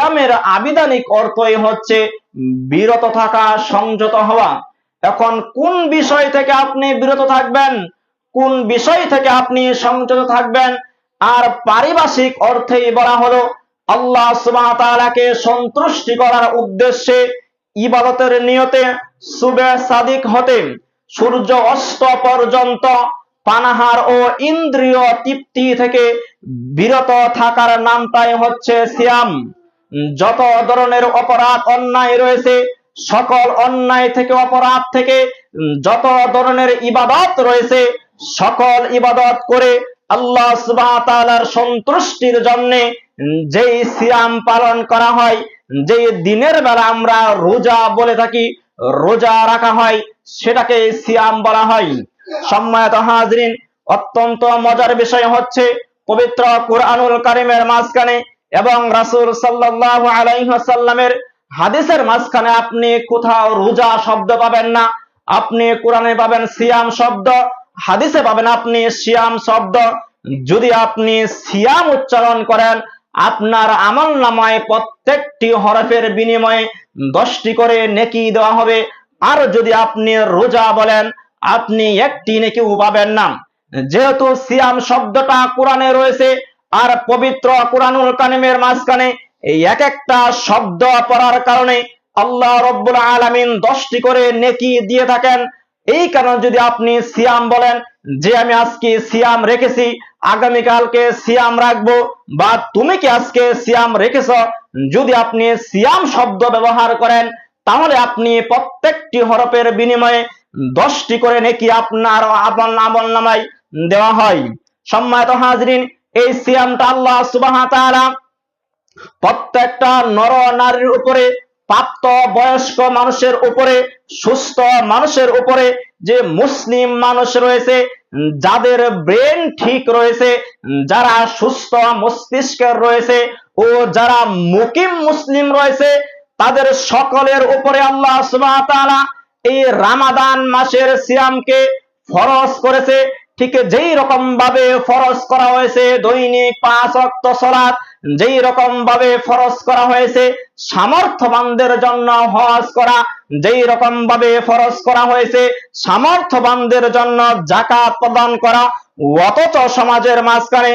সিয়ামের আবিধানিক অর্থই হচ্ছে বিরত থাকা, সংযত হওয়া। এখন কোন বিষয় থেকে আপনি বিরত থাকবেন, কোন বিষয় থেকে আপনি সংযত থাকবেন? আর পারিভাষিক অর্থেই বলা হলো আল্লাহ সুবহানাহু ওয়া তাআলাকে সন্তুষ্টি করার উদ্দেশ্যে ইবাদতের নিয়তে সুবহ সাদিক হতে সূর্য অস্ত পর্যন্ত পানাহার ও ইন্দ্রিয় তৃপ্তি থেকে বিরত থাকার নামটাই হচ্ছে সিয়াম। যত ধরনের অপরাধ অন্যায় রয়েছে, সকল অন্যায় থেকে, অপরাধ থেকে যত ধরনের ইবাদত রয়েছে, সকল ইবাদত করে আল্লাহ সুবহানাহু ওয়া তাআলার সন্তুষ্টির জন্য যেই সিয়াম পালন করা হয়, যে দিনের বেলা আমরা রোজা বলে থাকি, রোজা রাখা হয়, সেটাকে সিয়াম বলা হয়। সম্মানিত হাজরিন, অত্যন্ত মজার বিষয় হচ্ছে পবিত্র কুরআনুল কারীমের মাঝখানে এবং রাসূল সাল্লাল্লাহু আলাইহি ওয়াসাল্লামের হাদিসের মাঝখানে আপনি কোথাও রোজা শব্দ পাবেন না। আপনি কোরআনে পাবেন সিয়াম শব্দ, হাদিসে পাবেন আপনি সিয়াম শব্দ। যদি আপনি সিয়াম উচ্চারণ করেন, আপনার আমলনামায় প্রত্যেকটি হরফের বিনিময়ে 10টি করে নেকি দেওয়া হবে। আর যদি আপনি রোজা বলেন, আপনি একটি নেকিও পাবেন না। যেহেতু সিয়াম শব্দটা কোরআনে রয়েছে আর পবিত্র কুরআনুল কারীমের মাঝখানে এই এক একটা শব্দ পড়ার কারণে আল্লাহ রাব্বুল আলামিন 10টি করে নেকি দিয়ে থাকেন। এই কারণে যদি আপনি সিয়াম বলেন যে আমি আজকে সিয়াম রেখেছি, আগামীকালকে সিয়াম রাখবো, বা তুমি কি আজকে সিয়াম রেখেছ, যদি আপনি সিয়াম শব্দ ব্যবহার করেন, তাহলে আপনি প্রত্যেকটি হরফের বিনিময়ে 10টি করে নেকি আপনার আমলনামায় দেওয়া হয়। সম্মানিত হাজরিন, এই সিয়ামটা আল্লাহ সুবহানাহু ওয়া তাআলা প্রত্যেকটা নর নারীর উপরে, প্রাপ্ত বয়স্ক মানুষের উপরে, সুস্থ মানুষের উপরে, যে মুসলিম মানুষ রয়েছে, যাদের ব্রেন ঠিক রয়েছে, যারা সুস্থ মস্তিষ্কের রয়েছে ও যারা মুকিম মুসলিম রয়েছে, তাদের সকলের উপরে আল্লাহ সুবহানাহু ওয়া তাআলা এই রমাদান মাসের সিয়ামকে ফরজ করেছে। ঠিক যেই রকম ভাবে ফরজ করা হয়েছে দৈনিক 5 ওয়াক্ত সালাত, যেই রকম ভাবে ফরজ করা হয়েছে সামর্থ্যবানদের জন্য হজ করা, যেই রকম ভাবে ফরজ করা হয়েছে সামর্থ্যবানদের জন্য যাকাত প্রদান করা, অথচ সমাজের মাঝখানে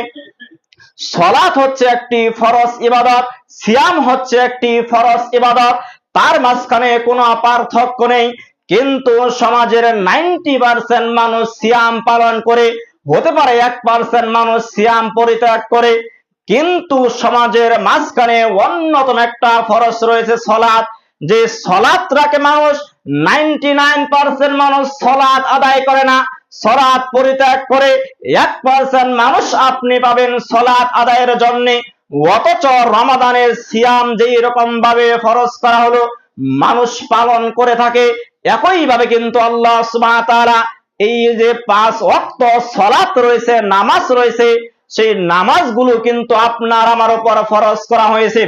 সালাত হচ্ছে একটি ফরজ ইবাদত, সিয়াম হচ্ছে একটি ফরজ ইবাদত, তার মাঝখানে কোনো পার্থক্য নেই। কিন্তু সমাজের 90% মানুষ সিয়াম পালন করে, হতে পারে 1% মানুষ সিয়াম পরিত্যাগ করে, কিন্তু সমাজের মাঝখানে অন্যতম একটা ফরজ রয়েছে সালাত। যে সালাত রাখে মানুষ, 99% মানুষ সালাত আদায় করে না, সালাত পরিত্যাগ করে। 1% মানুষ আপনি পাবেন সালাত আদায়ের জন্য। অথচ রমাদানের সিয়াম যেই রকম ভাবে ফরজ করা হলো মানুষ পালন করে থাকে, একই ভাবে কিন্তু আল্লাহ সুবহানাহু ওয়া তাআলা এই যে 5 ওয়াক্ত সালাত রয়েছে, নামাজ রয়েছে, সেই নামাজগুলো কিন্তু আপনার আমার উপর ফরজ করা হয়েছে।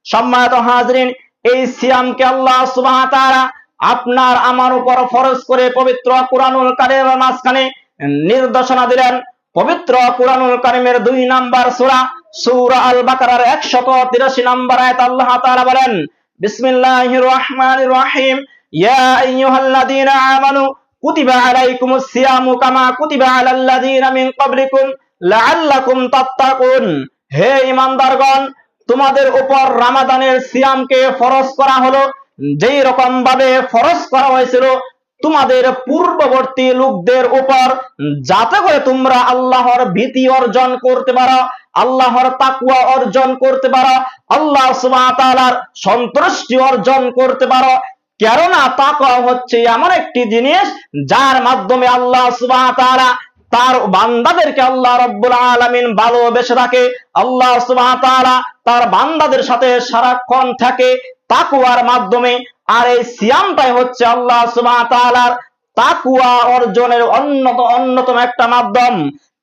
সম্মানিত হাজরিন, এই সিয়ামকে আল্লাহ সুবহানাহু ওয়া তাআলা আপনার আমার উপর ফরজ করে পবিত্র কুরআনুল কারীমের মাঝখানে নির্দেশনা দিলেন। পবিত্র কুরআনুল কারীমের 2 নাম্বার সূরা, সূরা আল বাকারার 183 নম্বর আয়াত আল্লাহ তাআলা বলেন, বিসমিল্লাহির রহমানির রহিম, ইয়া আইয়ুহাল্লাযীনা আমানু কুতিবা আলাইকুমুস সিয়ামু কামা কুতিবা আলাল্লাযীনা মিন ক্বাবলিকুম লাআল্লাকুম তাত্তাকুন। হে ঈমানদারগণ, তোমাদের উপর রমাদানের সিয়ামকে ফরজ করা হলো যেই রকম ভাবে ফরজ করা হয়েছিল তোমাদের পূর্ববর্তী লোকদের উপর, যাতে করে তোমরা আল্লাহর ভীতি অর্জন করতে পারো, আল্লাহর তাকওয়া অর্জন করতে পারো, আল্লাহ সুবহানাহু ওয়া তাআলার সন্তুষ্টি অর্জন করতে পারো। কেননা তাকওয়া হচ্ছে এমন একটি জিনিস যার মাধ্যমে আল্লাহ সুবহানাহু ওয়া তাআলা তার বান্দাদেরকে আল্লাহ রাব্বুল আলামিন ভালোবেসে রাখে। আল্লাহ সুবহানাহু ওয়া তাআলা তার বান্দাদের সাথে সারাক্ষণ থাকে তাকওয়ার মাধ্যমে। আর এই সিয়ামটাই হচ্ছে আল্লাহ সুবহানাহু ওয়া তাআলার তাকওয়া অর্জনের অন্যতম একটা মাধ্যম।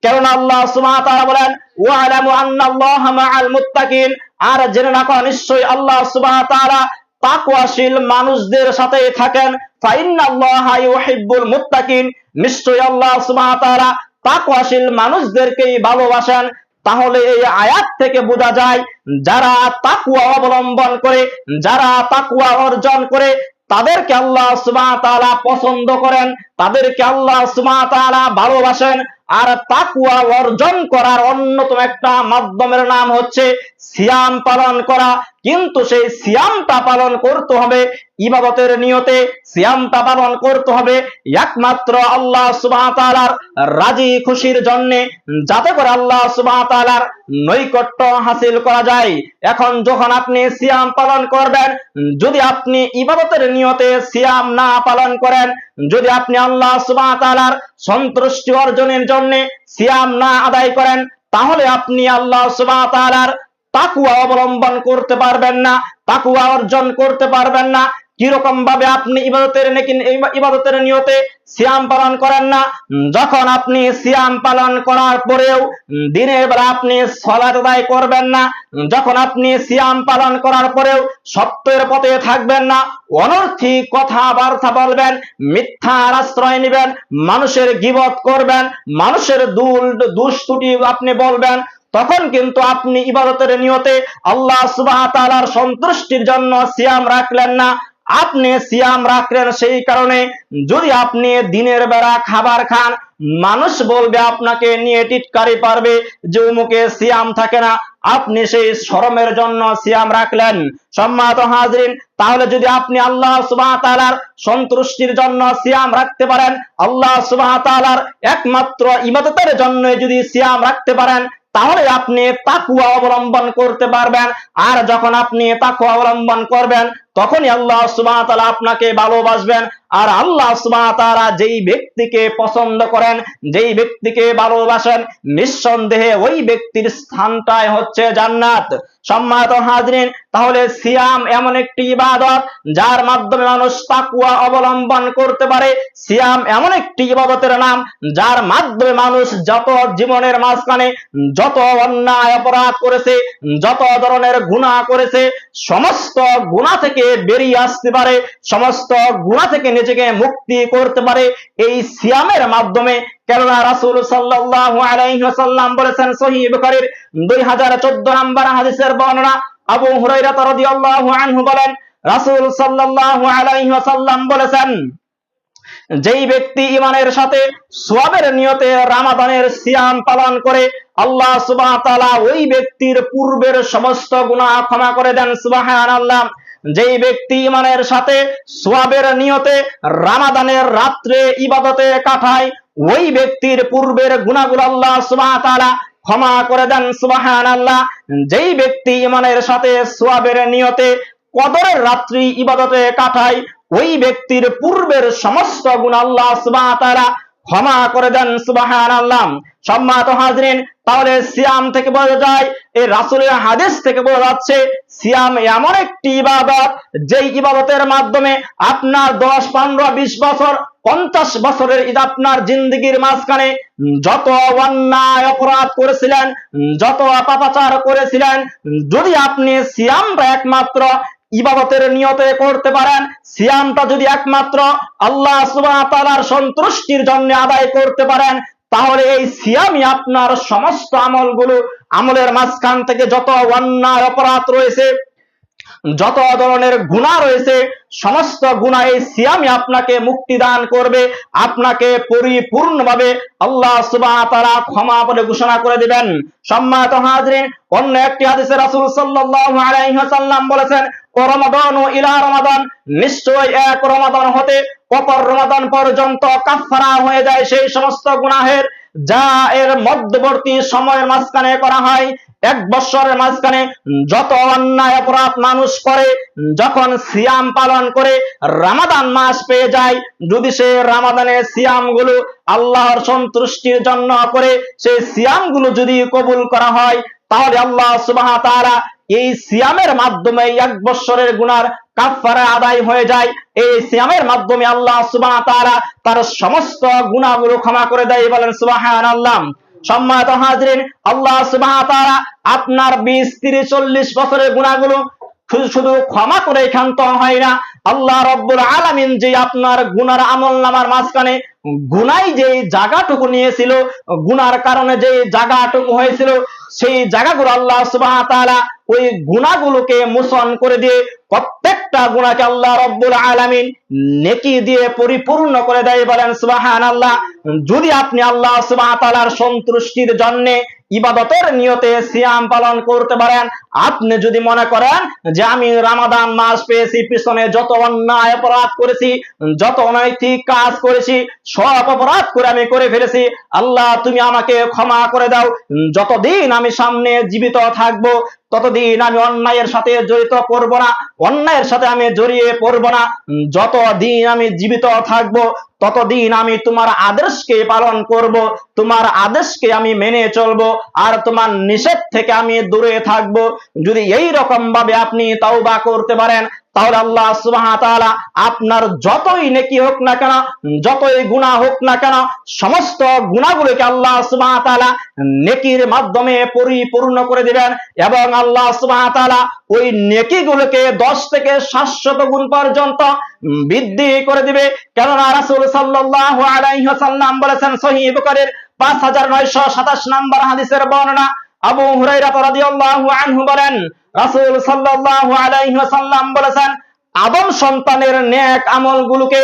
কেননা আল্লাহ সুবহানাহু ওয়া তাআলা বলেন, ওয়া'লামু আন্নাল্লাহা মা'আল মুত্তাকিন, আর জেনে রাখো নিশ্চয়ই আল্লাহ সুবহানাহু ওয়া তাআলা তাকওয়াশীল মানুষদের সাথে থাকেন। ফাইন্নাল্লাহা ইউহিব্বুল মুত্তাকিন, নিশ্চয়ই আল্লাহ সুবহানাহু ওয়া তাআলা তাকওয়াশীল মানুষদেরকেই ভালোবাসেন। তাহলে এই আয়াত থেকে বোঝা যায় যারা তাকওয়া অবলম্বন করে, যারা তাকওয়া অর্জন করে, তাদেরকে আল্লাহ সুবহানাহু ওয়া তাআলা পছন্দ করেন, তাদেরকে আল্লাহ সুবহানাহু ওয়া তাআলা ভালোবাসেন। আর তাকওয়া অর্জন করার অন্যতম একটা মাধ্যমের নাম হচ্ছে সিয়াম পালন করা। কিন্তু সেই সিয়ামটা পালন করতে হবে ইবাদতের নিয়তে, সিয়ামটা পালন করতে হবে একমাত্র আল্লাহ সুবহানাহু ওয়া তাআলার রাজি খুশির জন্য, যাতে করে আল্লাহ সুবহানাহু ওয়া তাআলার নৈকট্য হাসিল করা যায়। এখন যখন আপনি সিয়াম পালন করবেন, যদি আপনি ইবাদতের নিয়তে সিয়াম না পালন করেন, যদি আপনি আল্লাহ সুবহানাহু ওয়া তাআলার সন্তুষ্টি অর্জনের জন্য সিয়াম না আদায় করেন, তাহলে আপনি আল্লাহ সুবহানাহু ওয়া তাআলার তাকওয়া অবলম্বন করতে পারবেন না, তাকওয়া অর্জন করতে পারবেন না। কিরকম ভাবে আপনি ইবাদতের নিয়তে সিয়াম পালন করেন না, যখন আপনি সিয়াম পালন করার পরেও দিনের বেলা আপনি সালাত আদায় করবেন না, যখন আপনি সিয়াম পালন করার পরেও সত্যের পথে থাকবেন না, অনর্থক কথাবার্তা বলবেন, মিথ্যার আশ্রয় নেবেন, মানুষের গীবত করবেন, মানুষের দুষ্তুটি আপনি বলবেন, তখন কিন্তু আপনি ইবাদতের নিয়তে আল্লাহ সুবহানাহু ওয়া তাআলার সন্তুষ্টির জন্য সিয়াম রাখলেন না। আপনি সিয়াম রাখলেন সেই কারণে, যদি আপনি দিনের বেলা খাবার খান, মানুষ বলবে, আপনাকে নিয়ে টিটকারি পারবে যে অমুকে সিয়াম থাকে না, আপনি সেই শরমের জন্য সিয়াম রাখলেন। সম্মানিত হাজরিন, তাহলে যদি আপনি আল্লাহ সুবহানাহু ওয়া তাআলার সন্তুষ্টির জন্য সিয়াম রাখতে পারেন, আল্লাহ সুবহানাহু ওয়া তাআলার একমাত্র ইবাদতের জন্য যদি সিয়াম রাখতে পারেন, তাহলে আপনি তাকওয়া অবলম্বন করতে পারবেন। আর যখন আপনি তাকওয়া অবলম্বন করবেন, তখনই আল্লাহ সুবহানাহু ওয়া তাআলা আপনাকে ভালোবাসবেন। আর আল্লাহ সুবহানাহু ওয়া তাআলা যেই ব্যক্তিকে পছন্দ করেন, যেই ব্যক্তিকে ভালোবাসেন, নিঃসন্দেহে ওই ব্যক্তির স্থানটাই হচ্ছে জান্নাত। সম্মানিত হাজরিন, তাহলে সিয়াম এমন একটি ইবাদত যার মাধ্যমে মানুষ তাকওয়া অবলম্বন করতে পারে। সিয়াম এমন একটি ইবাদতের নাম যার মাধ্যমে মানুষ যত জীবনের মাঝখানে যত অন্যায় অপরাধ করেছে, যত ধরনের গুনাহ করেছে, সমস্ত গুনাহ থেকে বেরিয়ে আসতে পারে, সমস্ত গুনাহ থেকে নিজেকে মুক্তি করতে পারে এই সিয়ামের মাধ্যমে। কেননা রাসূল সাল্লাল্লাহু আলাইহি ওয়াসাল্লাম বলেছেন, সহিহ বুখারীর 2014 নম্বর হাদিসের বর্ণনা, আবু হুরায়রা রাদিয়াল্লাহু আনহু বলেন, রাসূল সাল্লাল্লাহু আলাইহি ওয়াসাল্লাম বলেছেন, যেই ব্যক্তি ঈমানের সাথে সওয়াবের নিয়তে রমাদানের সিয়াম পালন করে, আল্লাহ সুবহানাহু ওয়া তাআলা ওই ব্যক্তির পূর্বের সমস্ত গুনাহ ক্ষমা করে দেন। সুবহানাল্লাহ। যেই ব্যক্তি ঈমানের সাথে সওয়াবের নিয়তে রমাদানের রাত্রে ইবাদতে কাটায়, ওই ব্যক্তির পূর্বের গুনাহগুলো আল্লাহ সুবহানাহু ওয়া তাআলা ক্ষমা করে দেন। সুবহানাল্লাহ। যেই ব্যক্তি ঈমানের সাথে সওয়াবের নিয়তে কদরের রাত্রি ইবাদতে কাটায়, ওই ব্যক্তির পূর্বের সমস্ত গুনাহ আল্লাহ সুবহানাহু ওয়া তাআলা ক্ষমা করে দেন। সুবহানাল্লাহ। সম্মানিত হাজরিন, তাহলে সিয়াম থেকে বোঝা যায়, এই রাসূলের হাদিস থেকে বোঝা যাচ্ছে, সিয়াম এমন একটি ইবাদত যেই ইবাদতের মাধ্যমে আপনার 10, 15, 20 বছর, 50 বছরের আপনার জিন্দেগির মাঝখানে যত অন্যায় অপরাধ করেছিলেন, যত পাপাচার করেছিলেন, যদি আপনি সিয়ামটা একমাত্র ইবাদতের নিয়তে করতে পারেন, সিয়ামটা যদি একমাত্র আল্লাহ সুবহানাহু ওয়া তাআলার সন্তুষ্টির জন্য আদায় করতে পারেন, তাহলে এই সিয়ামই আপনার সমস্ত আমলের মাঝখান থেকে যত অন্যায় অপরাধ রয়েছে, যত ধরনের গুনাহ রয়েছে, সমস্ত গুনাহ এই সিয়ামই আপনাকে মুক্তি দান করবে, আপনাকে পরিপূর্ণভাবে আল্লাহ সুবহানাহু ওয়া তাআলা ক্ষমা বলে ঘোষণা করে দিবেন। সম্মানিত হাজরিন, অন্য একটি হাদিসে রাসূল সাল্লাল্লাহু আলাইহি ওয়াসাল্লাম বলেছেন, ও রমাদান ও ইলা রমাদান, নিশ্চয় এক রমাদান হতে অপর রমাদান পর্যন্ত কাফারা হয়ে যায় সেই সমস্ত গুনাহের যা এর মধ্যবর্তী সময়ের মাঝখানে করা হয়। 1 বছরের মাঝখানে যত অন্যায় অপরাধ মানুষ করে, যখন সিয়াম পালন করে রমাদান মাস পেয়ে যায়, যদি সে রমাদানের সিয়ামগুলো আল্লাহর সন্তুষ্টির জন্য করে, সেই সিয়ামগুলো যদি কবুল করা হয়, তাহলে আল্লাহ সুবহানাহু ওয়া তাআলা এই সিয়ামের মাধ্যমে 1 বছরের গুনার কাফারা আদায় হয়ে যায়। এই সিয়ামের মাধ্যমে আল্লাহ সুবহানাহু ওয়া তাআলা তার সমস্ত গুনাহগুলো ক্ষমা করে দেয়। বলেন সুবহানাল্লাহ। সম্মানিত হাজরিন, আল্লাহ সুবহানাহু ওয়া তাআলা আপনার 20, 30, 40 বছরের গুনাহগুলো শুধু ক্ষমা করে ক্ষান্ত হয় না, আল্লাহ রাব্বুল আলামিন যে আপনার গুনার আমলনামার মাঝখানে গুনাই যে জায়গাটুকু নিয়েছিল, গুনার কারণে যে জায়গাটুকু হয়েছিল, সেই জায়গাগুলো আল্লাহ সুবহানাহু ওয়া তাআলা ওই গুনাহগুলোকে মোচন করে দিয়ে প্রত্যেকটা গুনাহকে আল্লাহ রাব্বুল আলামিন নেকি দিয়ে পরিপূর্ণ করে দেয়। বলেন সুবহানাল্লাহ। যদি আপনি আল্লাহ সুবহানাহু ওয়া তাআলার সন্তুষ্টির জন্য ইবাদতের নিয়তে সিয়াম পালন করতে পারেন, আপনি যদি মনে করেন যে আমি রমাদান মাস পেয়েছি, পিছনে যত অন্যায় অপরাধ করেছি, যত অনৈতিক কাজ করেছি, সব অপরাধ করে আমি করে ফেলেছি, আল্লাহ তুমি আমাকে ক্ষমা করে দাও, যতদিন আমি সামনে জীবিত থাকবো ততদিন আমি অন্যায়ের সাথে জড়িত করব না, অন্যায়ের সাথে আমি জড়িয়ে পড়ব না, যতদিন আমি জীবিত থাকবো ততদিন আমি তোমার আদেশকে পালন করব, তোমার আদেশকে আমি মেনে চলবো, আর তোমার নিষেধ থেকে আমি দূরে থাকবো। যদি এই রকম ভাবে আপনি তাওবা করতে পারেন, তাহলে আল্লাহ সুবহানাহু ওয়া তাআলা আপনার যতই নেকি হোক না কেন, যতই গুনাহ হোক না কেন, সমস্ত গুনাহগুলোকে আল্লাহ সুবহানাহু ওয়া তাআলা নেকির মাধ্যমে পরিপূর্ণ করে দিবেন, এবং আল্লাহ সুবহানাহু ওয়া তাআলা ওই নেকিগুলোকে 10 থেকে 700 গুণ পর্যন্ত বৃদ্ধি করে দিবে। কেননা রাসূল সাল্লাল্লাহু আলাইহি ওয়াসাল্লাম বলেছেন, সহিহ বুখারীর 5927 নম্বর হাদিসের বর্ণনা, আবু হুরায়রা রাদিয়াল্লাহু আনহু বলেন, রাসূল সাল্লাল্লাহু আলাইহি ওয়াসাল্লাম বলেছেন, আদম সন্তানের নেক আমলগুলোকে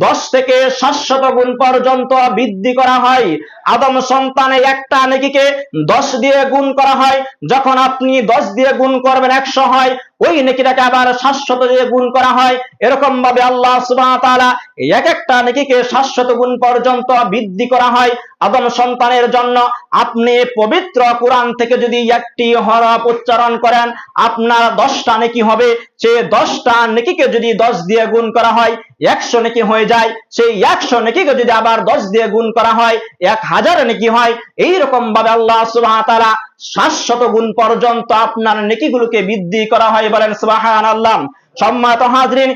10 থেকে 700 গুণ পর্যন্ত বৃদ্ধি করা হয়। আদম সন্তানের একটা নেকিকে 10 দিয়ে গুণ করা হয়, যখন আপনি 10 দিয়ে গুণ করবেন 100 হয়, ওই নেকিটাকে আবার 700 দিয়ে গুণ করা হয়। এরকম ভাবে আল্লাহ সুবহানাহু ওয়া তাআলা এক একটা নেকিকে 700 গুণ পর্যন্ত বৃদ্ধি করা হয় আদম সন্তানের জন্য। আপনি পবিত্র কোরআন থেকে যদি একটি হরফ উচ্চারণ করেন, আপনার 10টা নেকি হবে। সেই 10টা নেকিকে যদি 10 দিয়ে গুণ করা হয় 100 নেকি হয়ে যায়। সেই 100 নেকিকে যদি আবার 10 দিয়ে গুণ করা হয় 1000 নেকি হয়। এইরকম ভাবে আল্লাহ সুবহানাহু ওয়া তাআলা 700 গুণ পর্যন্ত আপনার নেকিগুলোকে বৃদ্ধি করা হয়। বলেন সুবহানাল্লাহ। সম্মানিত হাজরিন,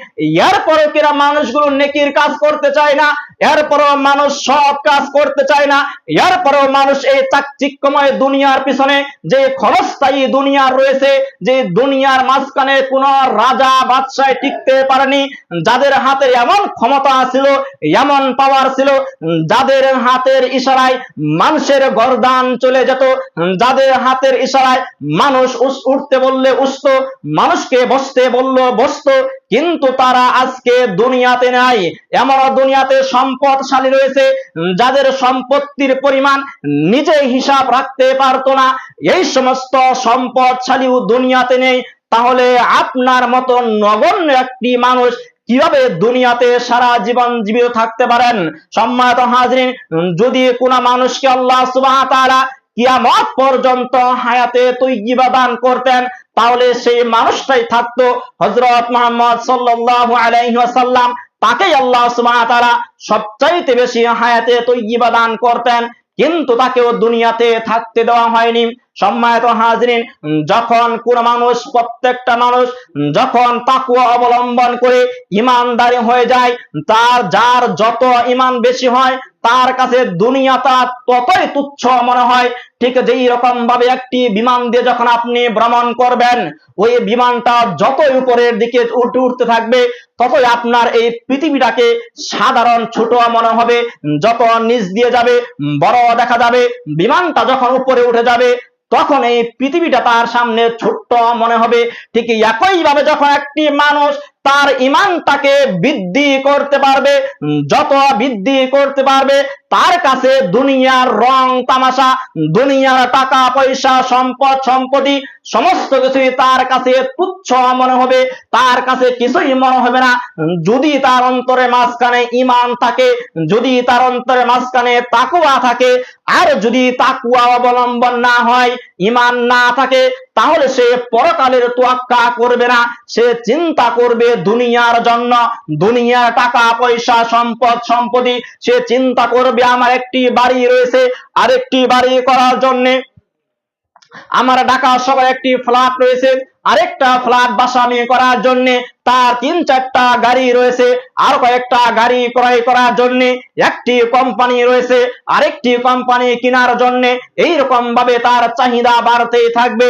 এরপরও কিরা মানুষগুলো নেকির কাজ করতে চায় না, এরপরও মানুষ সৎ কাজ করতে চায় না, এরপরও মানুষ এই চাকচিক্যময় দুনিয়ার পিছনে, যে ক্ষণস্থায়ী দুনিয়া রয়েছে, যে দুনিয়ার মাঝখানে কোন রাজা বাদশাহ টিকতে পারেনি, যাদের হাতে এমন ক্ষমতা ছিল, এমন পাওয়ার ছিল, যাদের হাতের ইশারায় মানুষের গর্দান চলে যেত, যাদের হাতের ইশারায় মানুষ উঠতে বললে উঠত, মানুষকে বসতে বললো বসত, কিন্তু তারা আজকে দুনিয়াতে নাই। এমন দুনিয়াতে সম্পদশালী রয়েছে যাদের সম্পত্তির পরিমাণ নিজে হিসাব রাখতে পারতো না। এই সমস্ত সম্পদশালীও দুনিয়াতে নেই। তাহলে আপনার মতো নগণ্য একটি মানুষ কিভাবে দুনিয়াতে সারা জীবন জীবিত থাকতে পারেন? সম্মানিত হাজরিন, যদি কোন মানুষকে আল্লাহ সুবহানাহু ওয়া তাআলা কিয়ামত পর্যন্ত হায়াতে তৈয়্যিবা দান করতেন, তাহলে সেই মানুষটাই থাকতো হযরত মুহাম্মদ সাল্লাল্লাহু আলাইহি ওয়াসাল্লাম। তাকেই আল্লাহ সুবহানাহু ওয়া তাআলা সবচাইতে বেশি হায়াতে তৈয়্যিবা দান করতেন, কিন্তু তাকেও দুনিয়াতে থাকতে দেওয়া হয়নি। সম্মানিত হাজরিন, যখন কোন মানুষ, প্রত্যেকটা মানুষ যখন তাকওয়া অবলম্বন করে ঈমানদার হয়ে যায়, যার যত ঈমান বেশি হয় তার কাছে দুনিয়াটা ততই তুচ্ছ মনে হয়। ঠিক যেই রকম ভাবে একটি বিমান দিয়ে যখন আপনি ভ্রমণ করবেন, ওই বিমানটা যতই উপরের দিকে উঠতে থাকবে ততই আপনার এই পৃথিবীটাকে সাধারণ ছোট মনে হবে, যত নিচ দিয়ে যাবে বড় দেখা যাবে। বিমানটা যখন উপরে উঠে যাবে তখন এই পৃথিবীটা তার সামনে ছোট্ট মনে হবে। ঠিক একই ভাবে যখন একটি মানুষ তার ঈমানটাকে বৃদ্ধি করতে পারবে, যত বৃদ্ধি করতে পারবে, তার কাছে দুনিয়ার রং তামাশা, দুনিয়ার টাকা পয়সা, সম্পদ সম্পত্তি সমস্ত কিছুই তার কাছে তুচ্ছ মনে হবে, তার কাছে কিছুই মনে হবে না। যদি তার অন্তরে মাঝখানে ঈমান থাকে, যদি তার অন্তরে মাঝখানে তাকওয়া থাকে, আর যদি তাকওয়া অবলম্বন না হয়, ঈমান না থাকে, তাহলে সে পরকালের তোয়াক্কা করবে না। সে চিন্তা করবে দুনিয়ার জন্য, দুনিয়ার টাকা পয়সা সম্পদ সম্পত্তি। সে চিন্তা করবে আমার একটি বাড়ি রয়েছে, আরেকটি বাড়ি করার জন্য আমার ঢাকা শহরে একটি ফ্ল্যাট রয়েছে, আরেকটা ফ্ল্যাট বাসা আমি করার জন্য তার 3-4টা গাড়ি রয়েছে, আর কয়েকটা গাড়ি ক্রয় করার জন্য একটি কোম্পানি রয়েছে, আরেকটি কোম্পানি কেনার জন্য এইরকম ভাবে তার চাহিদা বাড়তেই থাকবে।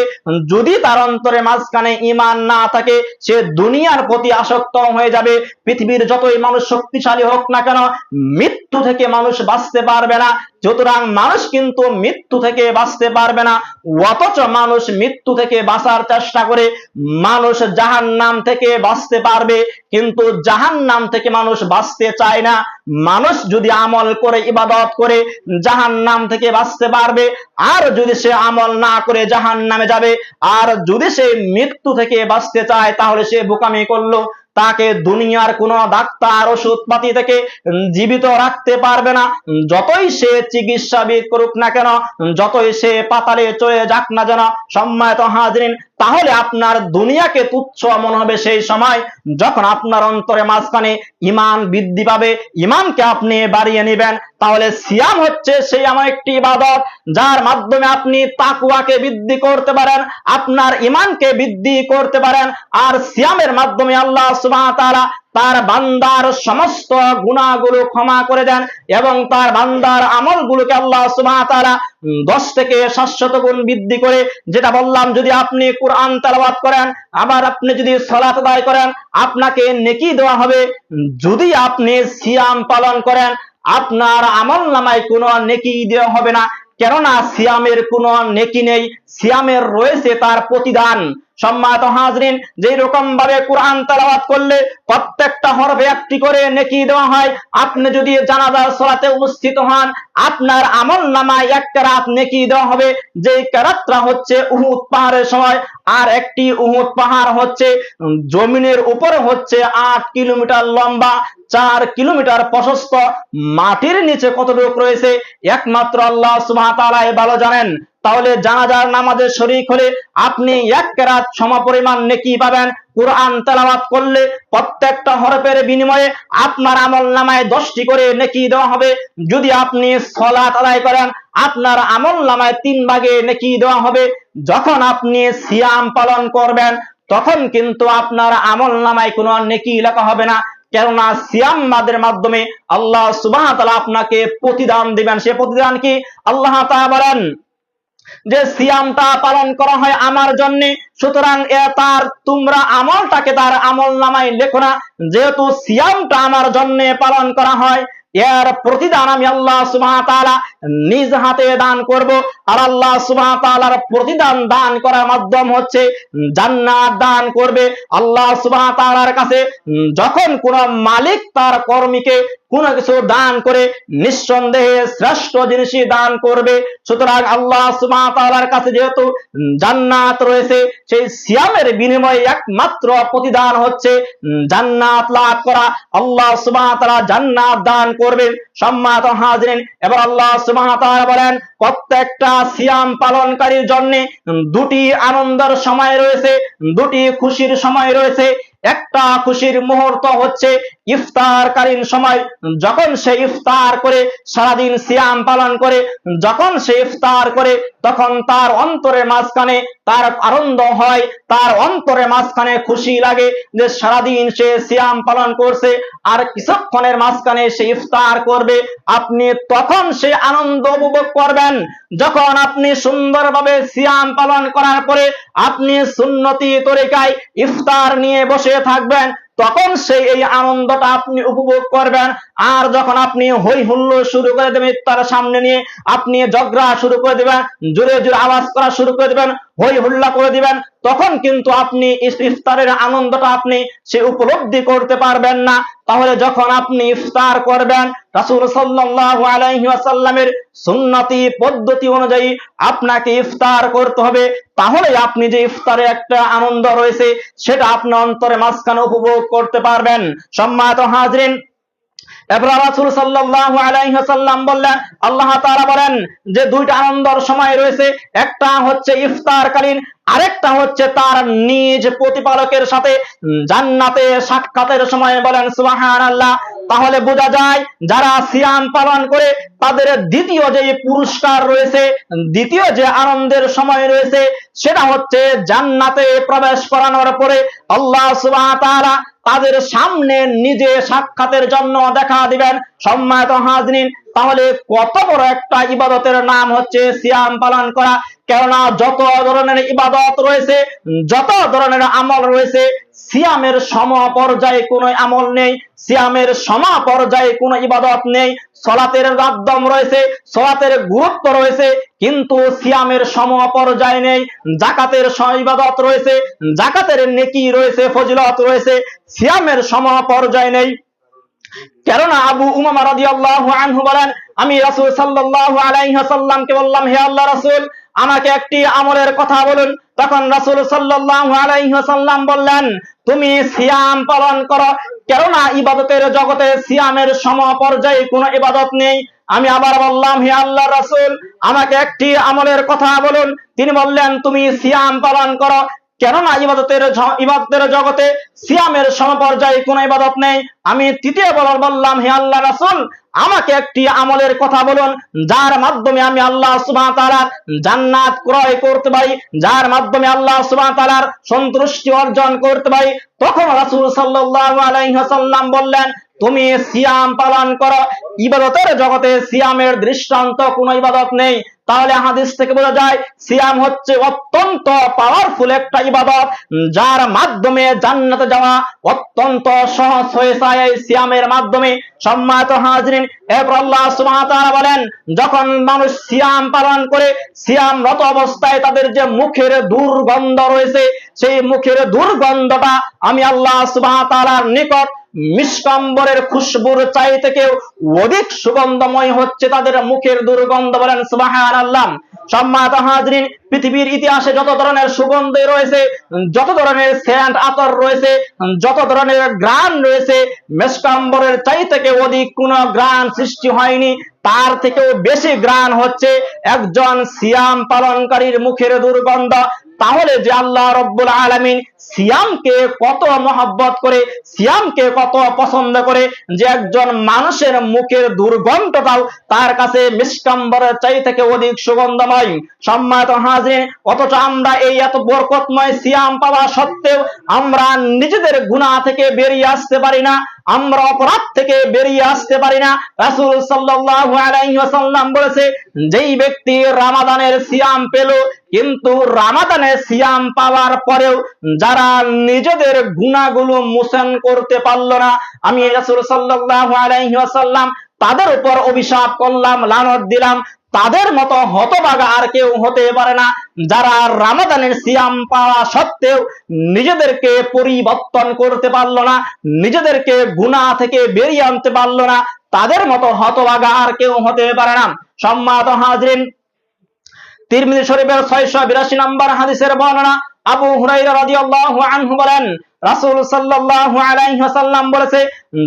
যদি তার অন্তরে মাঝখানে ঈমান না থাকে, সে দুনিয়ার প্রতি আসক্ত হয়ে যাবে। পৃথিবীর যতই মানুষ শক্তিশালী হোক না কেন, মৃত্যু থেকে মানুষ বাঁচতে পারবে না। সুতরাং মানুষ কিন্তু মৃত্যু থেকে বাঁচতে পারবে না, অথচ মানুষ মৃত্যু থেকে বাঁচার চেষ্টা করে। মানুষ জাহান্নাম থেকে বাঁচতে পারবে, কিন্তু জাহান্নাম থেকে মানুষ বাঁচতে চায় না। মানুষ যদি আমল করে, ইবাদত করে জাহান্নাম থেকে বাঁচতে পারবে, আর যদি সে আমল না করে জাহান্নামে যাবে। আর যদি সে মৃত্যু থেকে বাঁচতে চায়, তাহলে সে বোকামি করলো। তাকে দুনিয়ার কোন ডাক্তার ওষুধপাতি থেকে জীবিত রাখতে পারবে না, যতই সে চিকিৎসাবিদ করুক না কেন, যতই সে পাতালে চলে যাক না যেন। সম্মানিত হাজরিন, তাহলে আপনার দুনিয়াকে তুচ্ছ মনে হবে সেই সময় যখন আপনার অন্তরে মাঝখানে ঈমান বৃদ্ধি পাবে, ঈমানকে আপনি বাড়িয়ে নেবেন। তাহলে সিয়াম হচ্ছে সেই এমন একটি ইবাদত যার মাধ্যমে আপনি তাকওয়াকে বৃদ্ধি করতে পারেন, আপনার ঈমানকে বৃদ্ধি করতে পারেন। আর সিয়ামের মাধ্যমে আল্লাহ সুবহানাহু ওয়া তাআলা তার বান্দার সমস্ত গুনাহগুলো ক্ষমা করে দেন এবং তার বান্দার আমলগুলোকে আল্লাহ সুবহানাহু ওয়া তাআলা 10 থেকে 700 গুণ বৃদ্ধি করে। যেটা বললাম, যদি আপনি কোরআন তেলাওয়াত করেন, আবার আপনি যদি সালাত আদায় করেন, আপনাকে নেকি দেওয়া হবে। যদি আপনি সিয়াম পালন করেন, আপনার আমলনামায় কোনো নেকি দেওয়া হবে না, কেননা সিয়ামের কোনো নেকি নেই, সিয়ামের রয়েছে তার প্রতিদান। সম্মানিত হাজরিন, যেই রকম ভাবে কোরআন তেলাওয়াত করলে প্রত্যেকটা হরফে একটি করে নেকি দেওয়া হয়, আপনি যদি জানাজার সালাতে উপস্থিত হন, আপনার আমলনামায় এক কেরাত নেকি দেওয়া হবে। যে কেরাতটা হচ্ছে উহুদ পাহাড়ের সময়, আর একটি উহুদ পাহাড় হচ্ছে জমিনের উপরে হচ্ছে 8 কিলোমিটার লম্বা, 4 কিলোমিটার প্রশস্ত। মাটির নিচে কতটুকু রয়েছে একমাত্র আল্লাহ সুবহানাহু ওয়া তাআলা ভালো জানেন। তাহলে জানাজার নামাজে শরীক হলে আপনি এক কেরাত সমপরিমাণ নেকি পাবেন। কোরআন তেলাওয়াত করলে প্রত্যেকটা হরফের বিনিময়ে আপনার আমলনামায় 10টি করে নেকি দেওয়া হবে। যদি আপনি সালাত আদায় করেন, আপনার আমলনামায় 3 ভাগে নেকি দেওয়া হবে। যখন আপনি সিয়াম পালন করবেন, তখন কিন্তু আপনার আমলনামায় কোনো নেকি লেখা হবে না, কেননা সিয়াম বাদের মাধ্যমে আল্লাহ সুবহানাহু ওয়া তাআলা আপনাকে প্রতিদান দিবেন। সে প্রতিদান কি? আল্লাহ তাআলা বলেন যে সিয়ামটা পালন করা হয় আমার জন্য, সুতরাং তার তোমরা আমলটাকে তার আমলনামায় লেখো না। যেহেতু সিয়ামটা আমার জন্য পালন করা হয়, এর প্রতিদান আমি আল্লাহ সুবহানাহু ওয়া তাআলা নিজ হাতে দান করব। আর আল্লাহ সুবহানাহু ওয়া তাআলার প্রতিদান দান করার মাধ্যম হচ্ছে জান্নাত দান করবে। আল্লাহ সুবহানাহু ওয়া তাআলার কাছে যখন কোন মালিক তার কর্মীকে কোন কিছু দান করে, নিঃসন্দেহে শ্রেষ্ঠ জিনিসই দান করবে। সুতরাং আল্লাহ সুবহানাহু ওয়া তাআলার কাছে যেহেতু জান্নাত রয়েছে, সেই সিয়ামের বিনিময়ে একমাত্র প্রতিদান হচ্ছে জান্নাত লাভ করা। আল্লাহ সুবহানাহু ওয়া তাআলা জান্নাত দান করবেন। সম্মানিত হাজরিন, এবার আল্লাহ সুবহানাহু ওয়া তাআলা বলেন, প্রত্যেকটা সিয়াম পালনকারীর জন্য 2টি আনন্দের সময় রয়েছে, 2টি খুশির সময় রয়েছে। একটা খুশির মুহূর্ত হচ্ছে ইফতারকালীন সময়, যখন সে ইফতার করে সারাদিন সিয়াম পালন করে, যখন সে ইফতার করে তখন তার অন্তরের মাঝখানে তার আনন্দ হয়, তার অন্তরের মাঝখানে খুশি লাগে যে সারাদিন সে সিয়াম পালন করছে, আর কিছুক্ষণের মাঝখানে সে ইফতার করবে। আপনি তখন সে আনন্দ উপভোগ করবেন যখন আপনি সুন্দরভাবে সিয়াম পালন করার পরে আপনি সুন্নতি তরিকায় ইফতার নিয়ে বসে থাকবেন, তখন সেই এই আনন্দটা আপনি উপভোগ করবেন। আর যখন আপনি হই হুল্লোড় শুরু করে দেবেন, ইফতার সামনে নিয়ে আপনি ঝগড়া শুরু করে দিবেন, জোরে জোরে আওয়াজ করা শুরু করে দিবেন, হই হুল্লা করে দিবেন, তখন কিন্তু আপনি ইফতারের আনন্দটা আপনি সে উপলব্ধি করতে পারবেন না। তাহলে যখন আপনি ইফতার করবেন, রাসূল সাল্লাল্লাহু আলাইহি ওয়াসাল্লামের সুন্নতি পদ্ধতি অনুযায়ী আপনাকে ইফতার করতে হবে। তাহলে আপনি যে ইফতারে একটা আনন্দ রয়েছে, সেটা আপনি অন্তরে মাঝখানে উপভোগ করতে পারবেন। সম্মানিত হাজরিন, এবার রাসূল সাল্লাল্লাহু আলাইহি ওয়াসাল্লাম বললেন, আল্লাহ তাআলা বলেন যে 2টা আনন্দের সময় রয়েছে, একটা হচ্ছে ইফতারকালীন, আরেকটা হচ্ছে তার নিজ প্রতিপালকের সাথে জান্নাতে সাক্ষাতের সময়। বলেন সুবহানাল্লাহ। তাহলে বোঝা যায় যারা সিয়াম পালন করে তাদের দ্বিতীয় যে পুরস্কার রয়েছে, দ্বিতীয় যে আনন্দের সময় রয়েছে, সেটা হচ্ছে জান্নাতে প্রবেশ করানোর পরে আল্লাহ সুবহানাহু ওয়া তাআলা তাদের সামনে নিজে সাক্ষাতের জন্য দেখা দিবেন। সম্মানিত হাজরিন, তাহলে কত বড় একটা ইবাদতের নাম হচ্ছে সিয়াম পালন করা। কেননা যত ধরনের ইবাদত রয়েছে, যত ধরনের আমল রয়েছে, সিয়ামের সমপর্যায়ে কোনো আমল নেই, সিয়ামের সমপর্যায়ে কোনো ইবাদত নেই। সালাতের মাধ্যম রয়েছে, সালাতের গুরুত্ব রয়েছে, কিন্তু সিয়ামের সমপর্যায়ে নেই। যাকাতের ইবাদত রয়েছে, যাকাতের নেকি রয়েছে, ফজিলত রয়েছে, সিয়ামের সমপর্যায়ে নেই। কেননা আবু উমামা রাদিয়াল্লাহু আনহু বলেন, আমি রাসূল সাল্লাল্লাহু আলাইহি ওয়াসাল্লামকে বললাম, হে আল্লাহর রাসূল, আমাকে একটি আমলের কথা বলুন। তখন রাসূল সাল্লাল্লাহু আলাইহি ওয়াসাল্লাম বললেন, তুমি সিয়াম পালন করো। কেননা ইবাদতের জগতে সিয়ামের সমপর্যায়ে কোনো ইবাদত নেই। আমি আবার বললাম, হে আল্লাহর রাসূল, আমাকে একটি আমলের কথা বলুন। তিনি বললেন, তুমি সিয়াম পালন করো। কেননা ইবাদতের জগতে সিয়ামের সমপর্যায়ে কোনো ইবাদত নেই। আমি তৃতীয়বার বললাম, হে আল্লাহর রাসূল, আমাকে একটি আমলের কথা বলুন যার মাধ্যমে আমি আল্লাহ সুবহানাহু ওয়া তাআলার জান্নাত ক্রয় করতে পারি, যার মাধ্যমে আল্লাহ সুবহানাহু ওয়া তাআলার সন্তুষ্টি অর্জন করতে পারি। তখন রাসূল সাল্লাল্লাহু আলাইহি ওয়াসাল্লাম বললেন, তুমি সিয়াম পালন করো। ইবাদতের জগতে সিয়ামের দৃষ্টান্ত কোনো ইবাদত নেই। তাহলে হাদিস থেকে বোঝা যায় সিয়াম হচ্ছে অত্যন্ত পাওয়ারফুল একটা ইবাদত, যার মাধ্যমে জান্নাতে যাওয়া অত্যন্ত সহজ হয়ে যায় এই সিয়ামের মাধ্যমে। সম্মানিত হাজরিন, এরপর আল্লাহ সুবহানাহু ওয়া তাআলা বলেন, যখন মানুষ সিয়াম পালন করে, সিয়ামরত অবস্থায় তাদের যে মুখের দুর্গন্ধ রয়েছে, সেই মুখের দুর্গন্ধটা আমি আল্লাহ সুবহানাহু ওয়া তাআলার নিকট মিষ্কাম্বরের খুশবুর চাইতে কেউ অধিক সুগন্ধময় হচ্ছে তাদের মুখের দুর্গন্ধ। বলেন সুবহানাল্লাহ। সম্মানিত হাজরিন, পৃথিবীর ইতিহাসে যত ধরনের সুগন্ধ রয়েছে, যত ধরনের সেন্ট আতর রয়েছে, যত ধরনের গ্রান রয়েছে, মিষ্কাম্বরের চাইতে কেউ অধিক কোন গ্রান সৃষ্টি হয়নি। তার থেকেও বেশি গ্রান হচ্ছে একজন সিয়াম পালনকারীর মুখের দুর্গন্ধ। তাহলে যে আল্লাহ রাব্বুল আলামিন সিয়ামকে কত মহব্বত করে, সিয়ামকে কত পছন্দ করে, যে একজন মানুষের মুখের দুর্গন্ধটাও তার কাছে মিষ্কাম্বরের চাইতে থেকে অধিক সুগন্ধময়। সম্মানিত হাজরিন, অথচ আমরা এই এত বরকতময় সিয়াম পাওয়া সত্ত্বেও আমরা নিজেদের গুনাহ থেকে বেরিয়ে আসতে পারি না, আমরা অপরাধ থেকে বেরিয়ে আসতে পারি না। রাসূল সাল্লাল্লাহু আলাইহি ওয়াসাল্লাম বলেছে, যেই ব্যক্তি রমাদানের সিয়াম পেল, কিন্তু রমাদানের সিয়াম পাওয়ার পরেও যারা নিজেদের গুনাহগুলো মোচন করতে পারল না, আমি রাসূল সাল্লাল্লাহু আলাইহি ওয়াসাল্লাম তাদের উপর অভিশাপ করলাম, লানত দিলাম। তাদের মতো হতভাগা আর কেউ হতে পারে না, যারা রমাদানের সিয়াম পাওয়া সত্ত্বেও নিজেদেরকে পরিবর্তন করতে পারলো না, নিজেদেরকে গুনাহ থেকে বেরিয়ে আনতে পারলো না। তাদের মতো হতভাগা আর কেউ হতে পারে না। সম্মানিত হাজরিন, তিরমিজি শরীফের 682 নম্বর হাদিসের বর্ণনা, আবু হুরায়রা রাদিয়াল্লাহু আনহু বলেন, রাসূল সাল্লাল্লাহু আলাইহি ওয়াসাল্লাম বলেছে,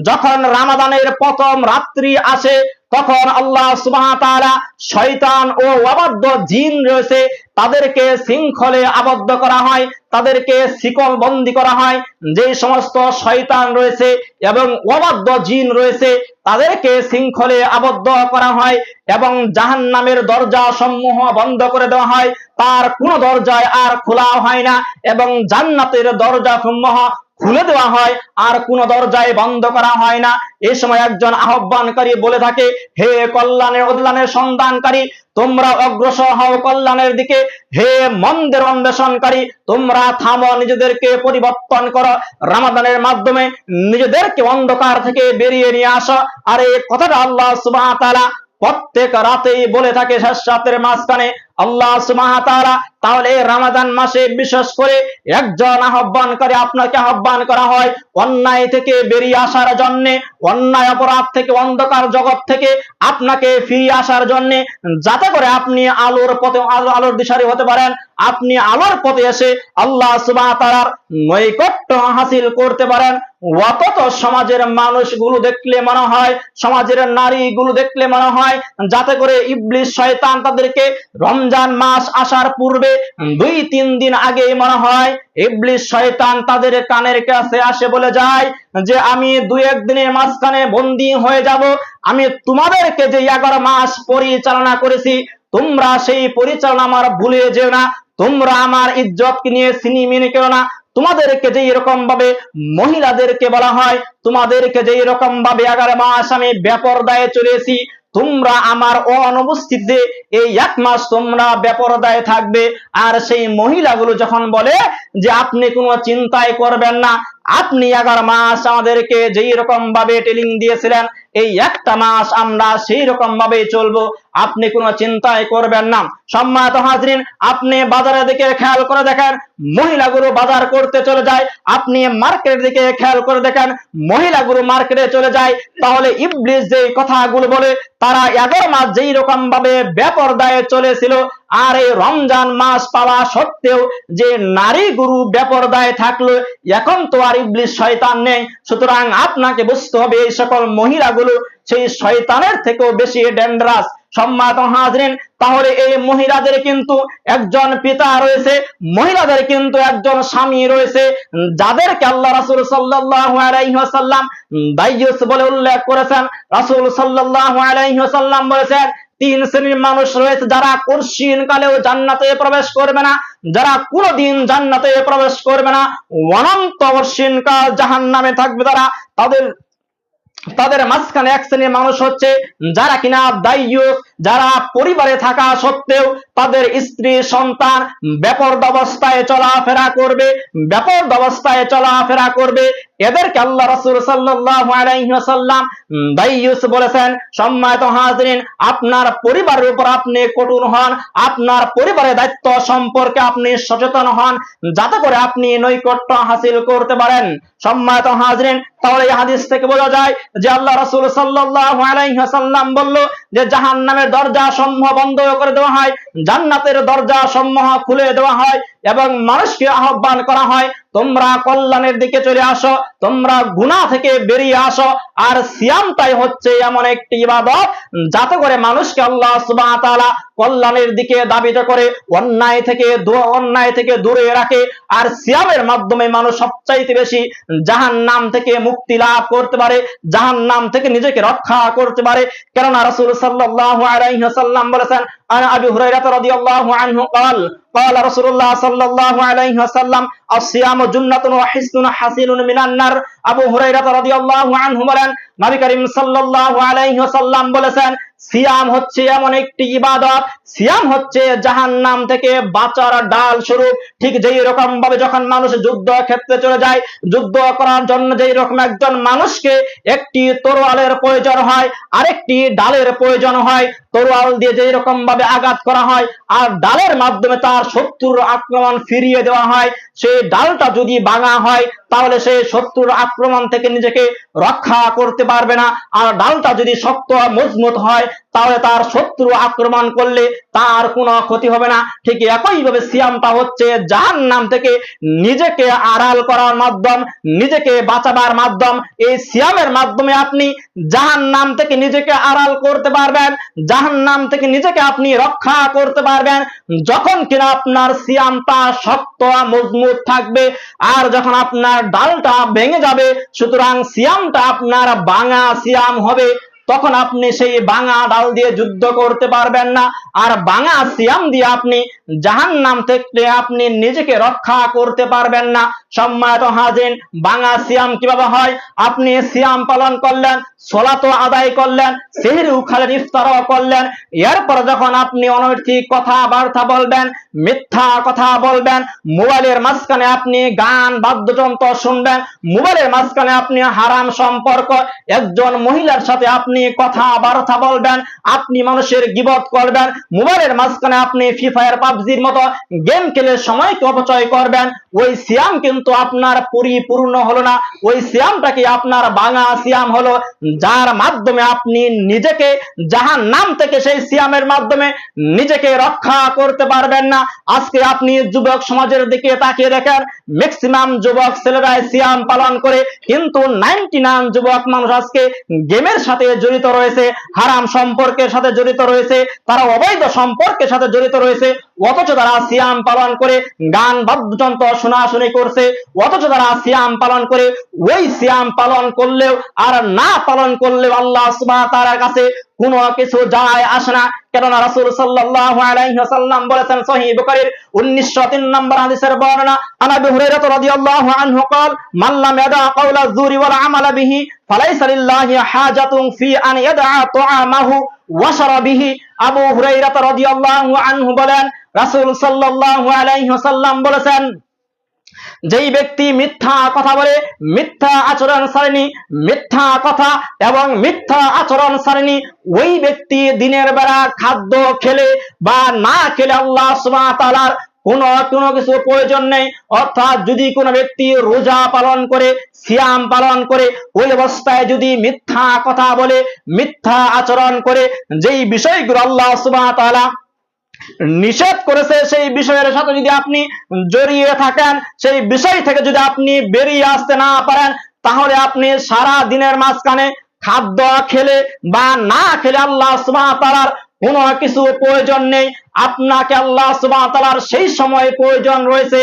যখন রমাদানের প্রথম রাত্রি আসে, তখন আল্লাহ সুবহানাহু ওয়া তাআলা শয়তান ও অবাধ্য জিন রয়েছে তাদেরকে শৃঙ্খলে আবদ্ধ করা হয়, তাদেরকে শিকল বন্দী করা হয়। যে সমস্ত শয়তান রয়েছে এবং অবাধ্য জিন রয়েছে তাদেরকে শৃঙ্খলে আবদ্ধ করা হয় এবং জাহান্নামের দরজা সমূহ বন্ধ করে দেওয়া হয়, তার কোনো দরজায় আর খোলা হয় না, এবং জান্নাতের দরজা সমূহ খুলে দেওয়া হয়, আর কোন দরজায় বন্ধ করা হয় না। এই সময় একজন আহ্বানকারী বলে থাকে, হে কল্যাণের সন্ধানকারী, তোমরা অগ্রসর হও কল্যাণের দিকে। হে মন্দের অন্বেষণকারী, তোমরা থামো, নিজেদেরকে পরিবর্তন করো, রমাদানের মাধ্যমে নিজেদেরকে অন্ধকার থেকে বেরিয়ে নিয়ে আসো। আর এই কথাটা আল্লাহ সুবহানাহু ওয়া তাআলা প্রত্যেক রাতেই বলে থাকে, শেষ রাতের মাঝখানে আল্লাহ সুবহানাহু ওয়া তাআলা। তাহলে রমাদান মাসে বিশেষ করে একজন আহ্বানকারী, আপনাকে আহ্বান করা হয় অন্যায় থেকে বেরিয়ে আসার জন্য, অন্যায় অপরাধ থেকে, অন্ধকার জগৎ থেকে আপনাকে ফিরিয়ে আসার জন্য, যাতে করে আপনি আলোর পথে, আলোর দিশারি হতে পারেন, আপনি আলোর পথে এসে আল্লাহ সুবহানাহু ওয়া তাআলার নৈকট্য হাসিল করতে পারেন। অথচ সমাজের মানুষগুলো দেখলে মনে হয়, সমাজের নারীগুলো দেখলে মনে হয়, যাতে করে ইবলিস শয়তান তাদেরকে রমজান মাস আসার পূর্বে 2-3 দিন আগে মনে হয় ইবলিস শয়তান তাদের কানের কাছে আসে বলে যায় যে আমি 2-1 দিনের মাঝখানে বন্দী হয়ে যাব, আমি তোমাদেরকে যে 11 মাস পরিচালনা করেছি তোমরা সেই পরিচালনা আমার ভুলে যেও না, তোমরা আমার ইজ্জতকে নিয়ে ছিনিমিনি করো না, তোমাদেরকে যে এরকম ভাবে মহিলাদেরকে বলা হয়, তোমাদেরকে যে এরকম ভাবে 11 মাস আমি বেপরদায় চলেছি, তোমরা আমার অনুপস্থিতিতে এই 1 মাস তোমরা বেপরদায় থাকবে। আর সেই মহিলাগুলো যখন বলে যে আপনি কোনো চিন্তাই করবেন না, আপনি 11 মাস আমাদেরকে যেই রকম ভাবে ট্রেনিং দিয়েছিলেন এই একটা মাস আমরা সেই রকম ভাবে চলবো, আপনি কোনো চিন্তাই করবেন না। সম্মানিত হাজরিন, আপনি বাজারের দিকে খেয়াল করে দেখেন, মহিলাগুলো বাজার করতে চলে যায়, আপনি মার্কেটের দিকে খেয়াল করে দেখেন, মহিলাগুলো মার্কেটে চলে যায়। তাহলে ইবলিস যে কথাগুলো বলে তারা 11 মাস যেই রকম ভাবে বেপরদায় চলেছিল, আর এই রমজান মাস পাওয়া সত্ত্বেও যে নারী গুরু বেপরদায় থাকলো, এখন তো আর ইবলিস শয়তান নেই। সুতরাং আপনাকে বুঝতে হবে এই সকল মহিলাগুলো সেই শয়তানের থেকেও বেশি ডেঞ্জারাস। সম্মানিত হাজরিন, তাহলে এই মহিলাদের কিন্তু একজন পিতা রয়েছে, মহিলাদের কিন্তু একজন স্বামী রয়েছে, যাদেরকে আল্লাহ রাসূল সাল্লাল্লাহু আলাইহি ওয়াসাল্লাম দাইয়ুস বলে উল্লেখ করেছেন। রাসূল সাল্লাল্লাহু আলাইহি ওয়াসাল্লাম বলেছেন 3 শ্রেণীর মানুষ রয়েছে যারা কঠিন কালেও জান্নাতে প্রবেশ করবে না, যারা কোনদিন জান্নাতে প্রবেশ করবে না, অনন্ত কঠিন কাল জাহান্নামে থাকবে তারা। তাদের মাঝখানে 1 শ্রেণীর মানুষ হচ্ছে যারা কিনা দাইয়ুস, যারা পরিবারে থাকা সত্ত্বেও তাদের স্ত্রী সন্তান বেপরদা অবস্থায় চলাফেরা করবে, এদেরকে আল্লাহ রাসূল সাল্লাল্লাহু আলাইহি ওয়াসাল্লাম দাইয়ুস বলেছেন। সম্মানিত হাজরিন, আপনার পরিবারের উপর আপনি কঠোর হন, আপনার পরিবারের দায়িত্ব সম্পর্কে আপনি সচেতন হন, যাতে করে আপনি নৈকট্য হাসিল করতে পারেন। সম্মানিত হাজরিন, তাহলে এই হাদিস থেকে বোঝা যায় যে আল্লাহ রাসূল সাল্লাল্লাহু আলাইহি ওয়াসাল্লাম বলল যে জাহান্নামের দরজা সমূহ বন্ধ করে দেওয়া হয়, জান্নাতের দরজা সমূহ খুলে দেওয়া হয় এবং মানুষকে আহ্বান করা হয় তোমরা কল্যাণের দিকে চলে আসো, তোমরা গুনাহ থেকে বেরিয়ে আসো। আর সিয়ামটাই হচ্ছে এমন একটি ইবাদত যাতে করে মানুষকে আল্লাহ সুবহানাহু ওয়া তাআলা কল্যাণের দিকে দাবিত করে অন্যায় থেকে দূরে রাখে। আর সিয়ামের মাধ্যমে মানুষ সবচাইতে বেশি জাহান্নাম থেকে মুক্তি লাভ করতে পারে, জাহান্নাম থেকে নিজেকে রক্ষা করতে পারে। কেননা রাসূল সাল্লাল্লাহু আলাইহি ওয়াসাল্লাম বলেছেন, আন আবি হুরায়রা রাদিয়াল্লাহু আনহু قال رسول الله صلى الله عليه وسلم الصيام جنة وحصن حصين من النار। আবু হুরায়রা রাদিয়াল্লাহু আনহু বলেন, নবী করিম সাল্লাল্লাহু আলাইহি ওয়াসাল্লাম বলেছেন সিয়াম হচ্ছে এমন একটি ইবাদত, সিয়াম হচ্ছে জাহান্নাম থেকে বাঁচার ডাল স্বরূপ। ঠিক যেই রকম ভাবে যখন মানুষ যুদ্ধ ক্ষেত্রে চলে যায়, যুদ্ধ করার জন্য যেই রকম একজন মানুষকে একটি তরোয়ালের প্রয়োজন হয়, আরেকটি ডালের প্রয়োজন হয়, তরোয়াল দিয়ে যেই রকম ভাবে আঘাত করা হয় আর ডালের মাধ্যমে তার শত্রুর আক্রমণ ফিরিয়ে দেওয়া হয়, সেই ডালটা যদি ভাঙা হয় তাহলে সেই শত্রুর আক্রমণ থেকে নিজেকে রক্ষা করতে পারবে না। আর ডালটা যদি শক্ত মজবুত হয় তাহলে তার শত্রু আক্রমণ করলে তার কোনো ক্ষতি হবে না। ঠিক একইভাবে সিয়ামটা হচ্ছে জাহান্নাম থেকে নিজেকে আড়াল করার মাধ্যম, নিজেকে বাঁচাবার মাধ্যম। এই সিয়ামের মাধ্যমে আপনি জাহান্নাম থেকে নিজেকে আড়াল করতে পারবেন, জাহান্নাম থেকে নিজেকে আপনি রক্ষা করতে পারবেন যখন কিনা আপনার সিয়ামটা শক্ত মজবুত থাকবে। আর যখন আপনার ডালটা ভেঙে যাবে, সুতরাং সিয়ামটা আপনার ভাঙা সিয়াম হবে, তখন আপনি সেই ভাঙা ডাল দিয়ে যুদ্ধ করতে পারবেন না। আর ভাঙা সিয়াম দিয়ে আপনি জাহান্নাম থেকে আপনি নিজেকে রক্ষা করতে পারবেন না। সম্মানিত হাজির, ভাঙা সিয়াম কিভাবে হয়? আপনি সিয়াম পালন করলেন, সালাত আদায় করলেন, সেহরিও খেলেন, ইফতারও করলেন, এরপর যখন আপনি অনৈতিক কথাবার্তা বলবেন, মিথ্যা কথা বলবেন, মোবাইলের মাঝখানে আপনি গান বাদ্যযন্ত্র শুনবেন, মোবাইলের মাঝখানে আপনি হারাম সম্পর্ক, একজন মহিলার সাথে আপনি কথাবার্তা বলবেন, আপনি মানুষের গীবত করবেন, মোবাইলের মাঝখানে আপনি ফ্রি ফায়ার পাবজির মতো গেম খেলে সময়কে অপচয় করবেন, ওই সিয়াম কিন্তু আপনার পরিপূর্ণ হলো না, ওই সিয়ামটাকে আপনার ভাঙা সিয়াম হলো, যার মাধ্যমে আপনি নিজেকে জাহান্নাম থেকে সেই সিয়ামের মাধ্যমে নিজেকে রক্ষা করতে পারবেন না। আজকে আপনি যুবক সমাজের দিকে তাকিয়ে দেখেন, ম্যাক্সিমাম যুবক ছেলেরা সিয়াম পালন করে, কিন্তু 99 যুবক মানুষ আজকে গেমের সাথে জড়িত রয়েছে, হারাম সম্পর্কের সাথে জড়িত রয়েছে, তারা অবৈধ সম্পর্কের সাথে জড়িত রয়েছে, অথচ তারা সিয়াম পালন করে গান বাদ্যযন্ত্র শোনাশুনি করছে, অথচ তারা সিয়াম পালন করে ওই সিয়াম পালন করলেও আর না পালন করলেও আল্লাহ সুবহানাহু ওয়া তাআলার কাছে কোনো কিছু যায় আসে না। কেননা রাসূল সাল্লাল্লাহু আলাইহি ওয়াসাল্লাম বলেছেন সহিহ বুখারীর 1903 নম্বর হাদিসের বর্ণনা, আন আবি হুরায়রা রাদিয়াল্লাহু আনহু قال মান লাম ইয়াদা কাওলা যুরি ওয়াল আমালা বিহি ফালাইসা লিল্লাহি হাজাতুন ফি আন ইয়াদা তুআমাহু ওয়া শারাবিহি। আবু হুরায়রা রাদিয়াল্লাহু আনহু বলেন, রাসূল সাল্লাল্লাহু আলাইহি ওয়াসাল্লাম বলেছেন, যেই ব্যক্তি মিথ্যা কথা বলে, মিথ্যা আচরণ সারেনি, মিথ্যা কথা এবং মিথ্যা আচরণ সারেনি, ওই ব্যক্তি দিনের বেলা খাদ্য খেলে বা না খেলে আল্লাহ সুবহানাহু ওয়া তাআলার কোনো কিছু প্রয়োজন নেই। অর্থাৎ যদি কোনো ব্যক্তি রোজা পালন করে, সিয়াম পালন করে, ওই অবস্থায় যদি মিথ্যা কথা বলে, মিথ্যা আচরণ করে, যেই বিষয়গুলো আল্লাহ সুবহানাহু ওয়া তাআলা নিষেধ করেছে সেই বিষয়ের সাথে যদি আপনি জড়িয়ে থাকেন, সেই বিষয় থেকে যদি আপনি বেরিয়ে আসতে না পারেন, তাহলে আপনি সারা দিনের মাঝখানে খাদ্য খেলে বা না খেলে আল্লাহ সুবহানাহু ওয়া তাআলার কোনো কিছু প্রয়োজন নেই। আপনাকে আল্লাহ সুবহানাহু ওয়া তাআলার সেই সময় প্রয়োজন রয়েছে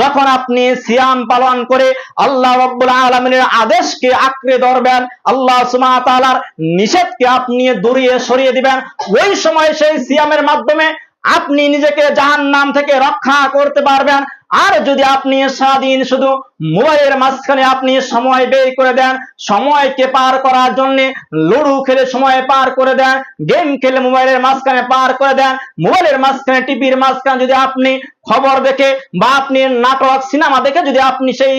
যখন আপনি সিয়াম পালন করে আল্লাহ রাব্বুল আলামিনের আদেশকে আঁকড়ে ধরবেন, আল্লাহ সুবহানাহু ওয়া তাআলার নিষেধকে আপনি দূরে সরিয়ে দিবেন। ওই সময় সেই সিয়ামের মাধ্যমে আপনি নিজেকে জাহান্নাম থেকে রক্ষা করতে পারবেন। আর যদি আপনি সারাদিন শুধু মোবাইলের মাঝখানে আপনি সময় ব্যয় করে দেন, সময়কে পার করার জন্য লুডো খেলে সময় পার করে দেন, গেম খেলে মোবাইলের মাঝখানে পার করে দেন, মোবাইলের মাঝখানে টিভির মাঝখানে যদি আপনি খবর দেখে বা আপনি নাটক সিনেমা দেখে যদি আপনি সেই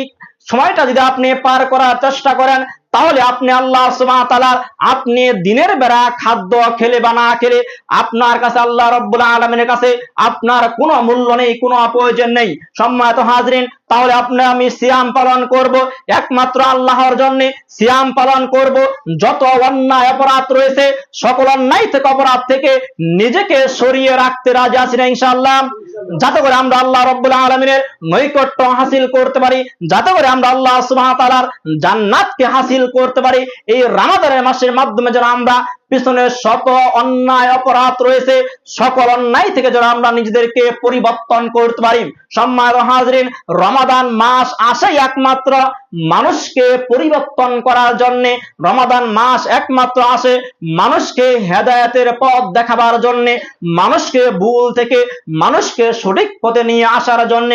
সময়টা যদি আপনি পার করার চেষ্টা করেন, তাহলে আপনি আল্লাহ সুবহানাহু ওয়া তাআলার আপনি দিনের বেলা খাদ্য খেলে বা না খেলে আপনার কাছে আল্লাহ রাব্বুল আলামিনের কাছে আপনার কোনো মূল্য নেই, কোনো প্রয়োজন নেই। সম্মানিত হাজরিন, তাহলে আমি সিয়াম পালন করব একমাত্র আল্লাহর জন্য, সিয়াম পালন করব যত অন্যায় অপরাধ রয়েছে সকল অন্যায় থেকে অপরাধ থেকে নিজেকে সরিয়ে রাখতে রাজি আছি না ইনশাআল্লাহ, যাতে করে আমরা আল্লাহ রাব্বুল আলামিনের নৈকট্য হাসিল করতে পারি, যাতে করে আমরা আল্লাহ সুবহানাহু ওয়া তাআলার জান্নাতকে হাসিল করতে পারি। এই রমাদানের মাসের মাধ্যমে যেন আমরা পিছনে শত অন্যায় অপরাধ রয়েছে সকল অন্যায় থেকে যেন আমরা নিজেদেরকে পরিবর্তন করতে পারি। সম্মানিত হাজরিন, রমাদান মাস আসে একমাত্র মানুষকে পরিবর্তন করার জন্য, রমাদান মাস একমাত্র আসে মানুষকে হেদায়েতের পথ দেখাবার জন্য, মানুষকে ভুল থেকে মানুষকে সঠিক পথে নিয়ে আসার জন্য।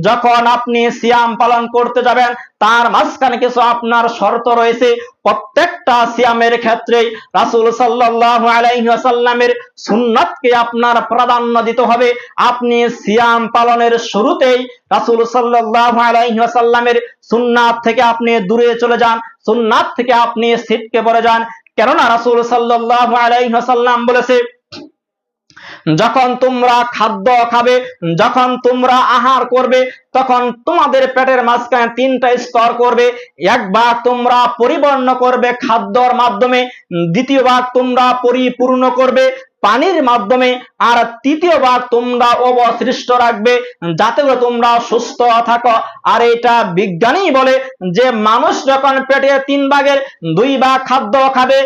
যখন আপনি সিয়াম পালন করতে যাবেন তার মাঝখানে কিছু আপনার শর্ত রয়েছে। প্রত্যেকটা সিয়ামের ক্ষেত্রে রাসূল সাল্লাল্লাহু আলাইহি ওয়াসাল্লামের সুন্নাতকে আপনার প্রাধান্য দিতে হবে। আপনি সিয়াম পালনের শুরুতেই রাসূল সাল্লাল্লাহু আলাইহি ওয়াসাল্লামের সুন্নাত থেকে আপনি দূরে চলে যান, সুন্নাত থেকে আপনি ছিটকে পড়ে যান। কেননা রাসূল সাল্লাল্লাহু আলাইহি ওয়াসাল্লাম বলেছে, যখন তোমরা খাদ্য খাবে, যখন তোমরা আহার করবে, তখন তোমাদের পেটের মাঝখানে তিনটা স্তর করবে। এক ভাগ তোমরা পরিপূর্ণ করবে খাদ্যর মাধ্যমে, দ্বিতীয় ভাগ তোমরা পরিপূর্ণ করবে পানির মাধ্যমে, আর তৃতীয় ভাগ তোমরা অবশিষ্ট রাখবে যাতে করে তোমরা সুস্থ থাকো। আর এটা বিজ্ঞানী বলে যে মানুষ যখন পেটে 3 ভাগের 2 ভাগ খাদ্য খাবে,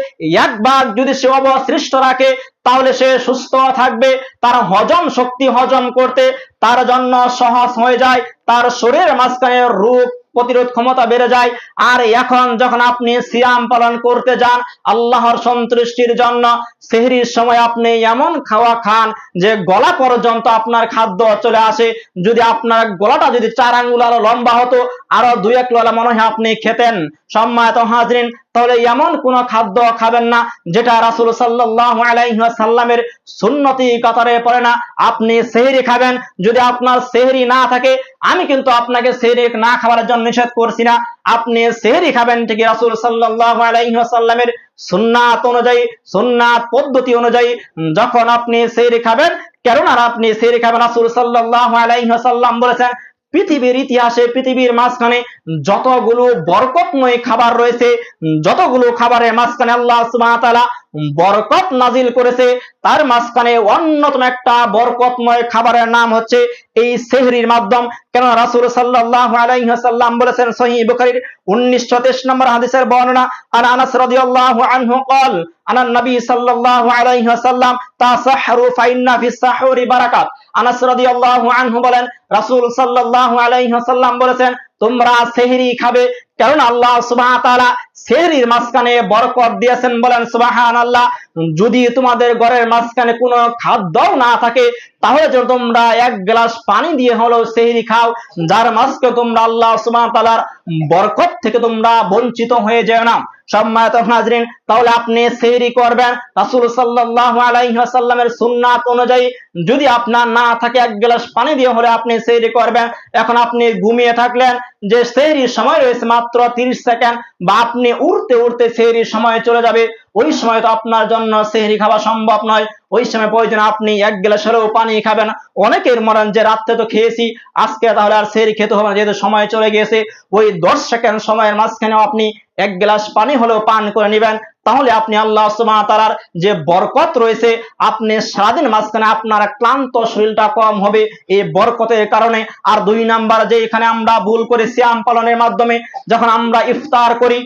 1 ভাগ যদি সে অবশিষ্ট রাখে তাহলে সে সুস্থ থাকবে, তার হজম শক্তি হজম করতে তার জন্য সহজ হয়ে যায়, তার শরীরের মাঝখানে রোগ প্রতিরোধ ক্ষমতা বেড়ে যায়। আর এখন যখন আপনি সিয়াম পালন করতে যান আল্লাহর সন্তুষ্টির জন্য, সেহরির সময় আপনি এমন খাওয়া খান যে গলা পর্যন্ত আপনার খাদ্য চলে আসে। যদি আপনার গলাটা যদি 4 আঙ্গুল আরো লম্বা হতো, আরো 2-1 লোলা মনে হয় আপনি খেতেন। সম্মানিত হাজরিন, তাহলে এমন কোন খাদ্য খাবেন না যেটা রাসূল সাল্লাল্লাহু আলাইহি ওয়াসাল্লামের সুন্নতি কাতারে পড়ে না। আপনি সেহরি খাবেন, যদি আপনার সেহরি না থাকে, আমি কিন্তু আপনাকে সেহরি না খাওয়ার জন্য নিষেধ করছি না, আপনি সেহরি খাবেন ঠিকই রাসূল সাল্লাল্লাহু আলাইহি ওয়াসাল্লামের সুন্নাত অনুযায়ী, সুন্নাত পদ্ধতি অনুযায়ী যখন আপনি সেহরি খাবেন। কেননা আপনি সেহরি খাবেন, রাসূল সাল্লাল্লাহু আলাইহি ওয়াসাল্লাম বলেছেন পৃথিবীর ইতিহাসে, পৃথিবীর মাঝখানে যতগুলো বরকতময় খাবার রয়েছে, যতগুলো খাবারের মাঝখানে আল্লাহ সুবহানাহু ওয়া তাআলা বরকত নাজিল করেছে। তার মাঝখানে অন্যতম একটা বরকতময় খাবারের নাম হচ্ছে এই সেহরির মাধ্যম। কেন রাসূল সাল্লাল্লাহু আলাইহি ওয়াসাল্লাম বলেছেন সহিহ বুখারীর 1923 নম্বর হাদিসের বর্ণনা, আন আনাস রাদিয়াল্লাহু আনহু قال আনা নবী সাল্লাল্লাহু আলাইহি ওয়াসাল্লাম তাসাহহরু ফাইন্না ফিস সাহুরি বারাকাত। আনাস রাদিয়াল্লাহু আনহু বলেন রাসূল সাল্লাল্লাহু আলাইহি ওয়াসাল্লাম বলেছেন তোমরা সেহরি খাবে, কারণ আল্লাহ সুবহানাহু ওয়া তাআলা সেহরির মাঝখানে বরকত দিয়েছেন। বলেন সুবহানাল্লাহ। যদি তোমাদের ঘরের মাঝখানে কোনো খাদ্যও না থাকে তাহলে যদি তোমরা এক গ্লাস পানি দিয়ে হলো সেহরি খাও, যার মাঝকে তোমরা আল্লাহ সুবহানাহু ওয়া তাআলার বরকত থেকে তোমরা বঞ্চিত হয়ে যেও না। সম্মানিত হাজরিন, তাহলে আপনি সেহরি করবেন রাসূল সাল্লাল্লাহু আলাইহি ওয়াসাল্লামের সুন্নাত অনুযায়ী। যদি আপনার না থাকে এক গ্লাস পানি দিয়ে হলে আপনি সেহরি করবেন। এখন আপনি ঘুমিয়ে থাকলেন, যে সেহরির সময় রয়েছে মাত্র 30 সেকেন্ড, বা আপনি উড়তে উড়তে সেহরির সময় চলে যাবে, ওই সময় তো আপনার জন্য সেহরি খাওয়া সম্ভব নয়। ওই সময় প্রয়োজন আপনি এক গ্লাসেরও পানি খাবেন। অনেকের মরণ যে রাত্রে তো খেয়েছি, আজকে তাহলে আর সেহরি খেতে হবে না, যেহেতু সময় চলে গিয়েছে। ওই 10 সেকেন্ড সময়ের মাঝখানেও আপনি এক গ্লাস পানি হলেও পান করে নেবেন। তাহলে আপনি আল্লাহ সুবহানাহু ওয়া তাআলার যে বরকত রয়েছে, আপনি সারাদিন মাঝখানে আপনার ক্লান্ত শরীরটা কম হবে এই বরকতের কারণে। আর 2 নাম্বার, যে এখানে আমরা ভুল করে সিয়াম পালনের মাধ্যমে যখন আমরা ইফতার করি,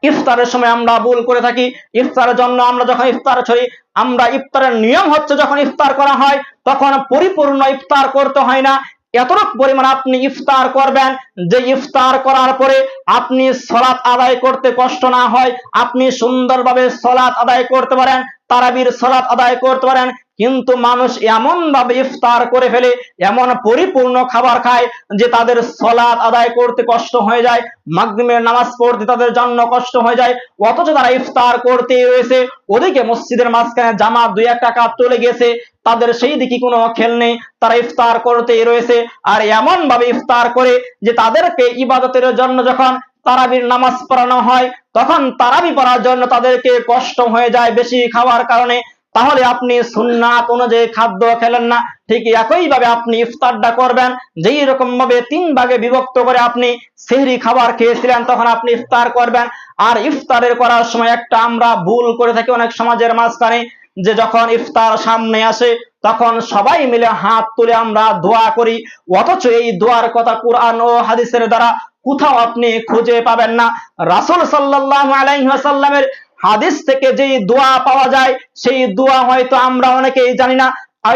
ইফতারের সময় আমরা ভুল করে থাকি। ইফতারের জন্য আমরা যখন ইফতার করি, আমরা ইফতারের নিয়ম হচ্ছে যখন ইফতার করা হয় তখন পরিপূর্ণ ইফতার করতে হয় না, এতটুকু পরিমাণ আপনি ইফতার করবেন যে ইফতার করার পরে আপনি সালাত আদায় করতে কষ্ট না হয়, আপনি সুন্দরভাবে সালাত আদায় করতে পারেন, তারাবির সালাত আদায় করতে পারেন। কিন্তু মানুষ এমন ভাবে ইফতার করে ফেলে, এমন পরিপূর্ণ খাবার খায় যে তাদের সালাত আদায় করতে কষ্ট হয়ে যায়, মাগরিবের নামাজ পড়তে তাদের জন্য কষ্ট হয়ে যায়, অথচ তারা ইফতার করতে রয়েছে। ওদিকে মসজিদের মাঝখানে জামাত 2-1 রাকাত চলে গেছে, তাদের সেই দিকে কোনো খেল নেই, তারা ইফতার করতে রয়েছে। আর এমন ভাবে ইফতার করে যে তাদেরকে ইবাদতের জন্য যখন তারাবির নামাজ পড়ানো হয়, তখন তারাবি পড়ার জন্য তাদেরকে কষ্ট হয়ে যায় বেশি খাওয়ার কারণে। তাহলে আপনি সুন্নাত অনুযায়ী খাদ্য খেলেন না। ঠিক একই ভাবে আপনি ইফতারটা করবেন, যেই রকম ভাবে 3 ভাগে বিভক্ত করে আপনি সেহরি খাবার খেয়েছিলেন তখন আপনি ইফতার করবেন। আর ইফতারের করার সময় একটা আমরা ভুল করে থাকি অনেক সমাজের মাঝখানে, যে যখন ইফতার সামনে আসে তখন সবাই মিলে হাত তুলে আমরা দোয়া করি, অথচ এই দোয়ার কথা কুরআন ও হাদিসের দ্বারা কোথাও আপনি খুঁজে পাবেন না। রাসূল সাল্লাল্লাহু আলাইহি ওয়াসাল্লামের হাদিস থেকে যেই দোয়া পাওয়া যায় সেই দোয়া হয়তো আমরা অনেকেই জানি না।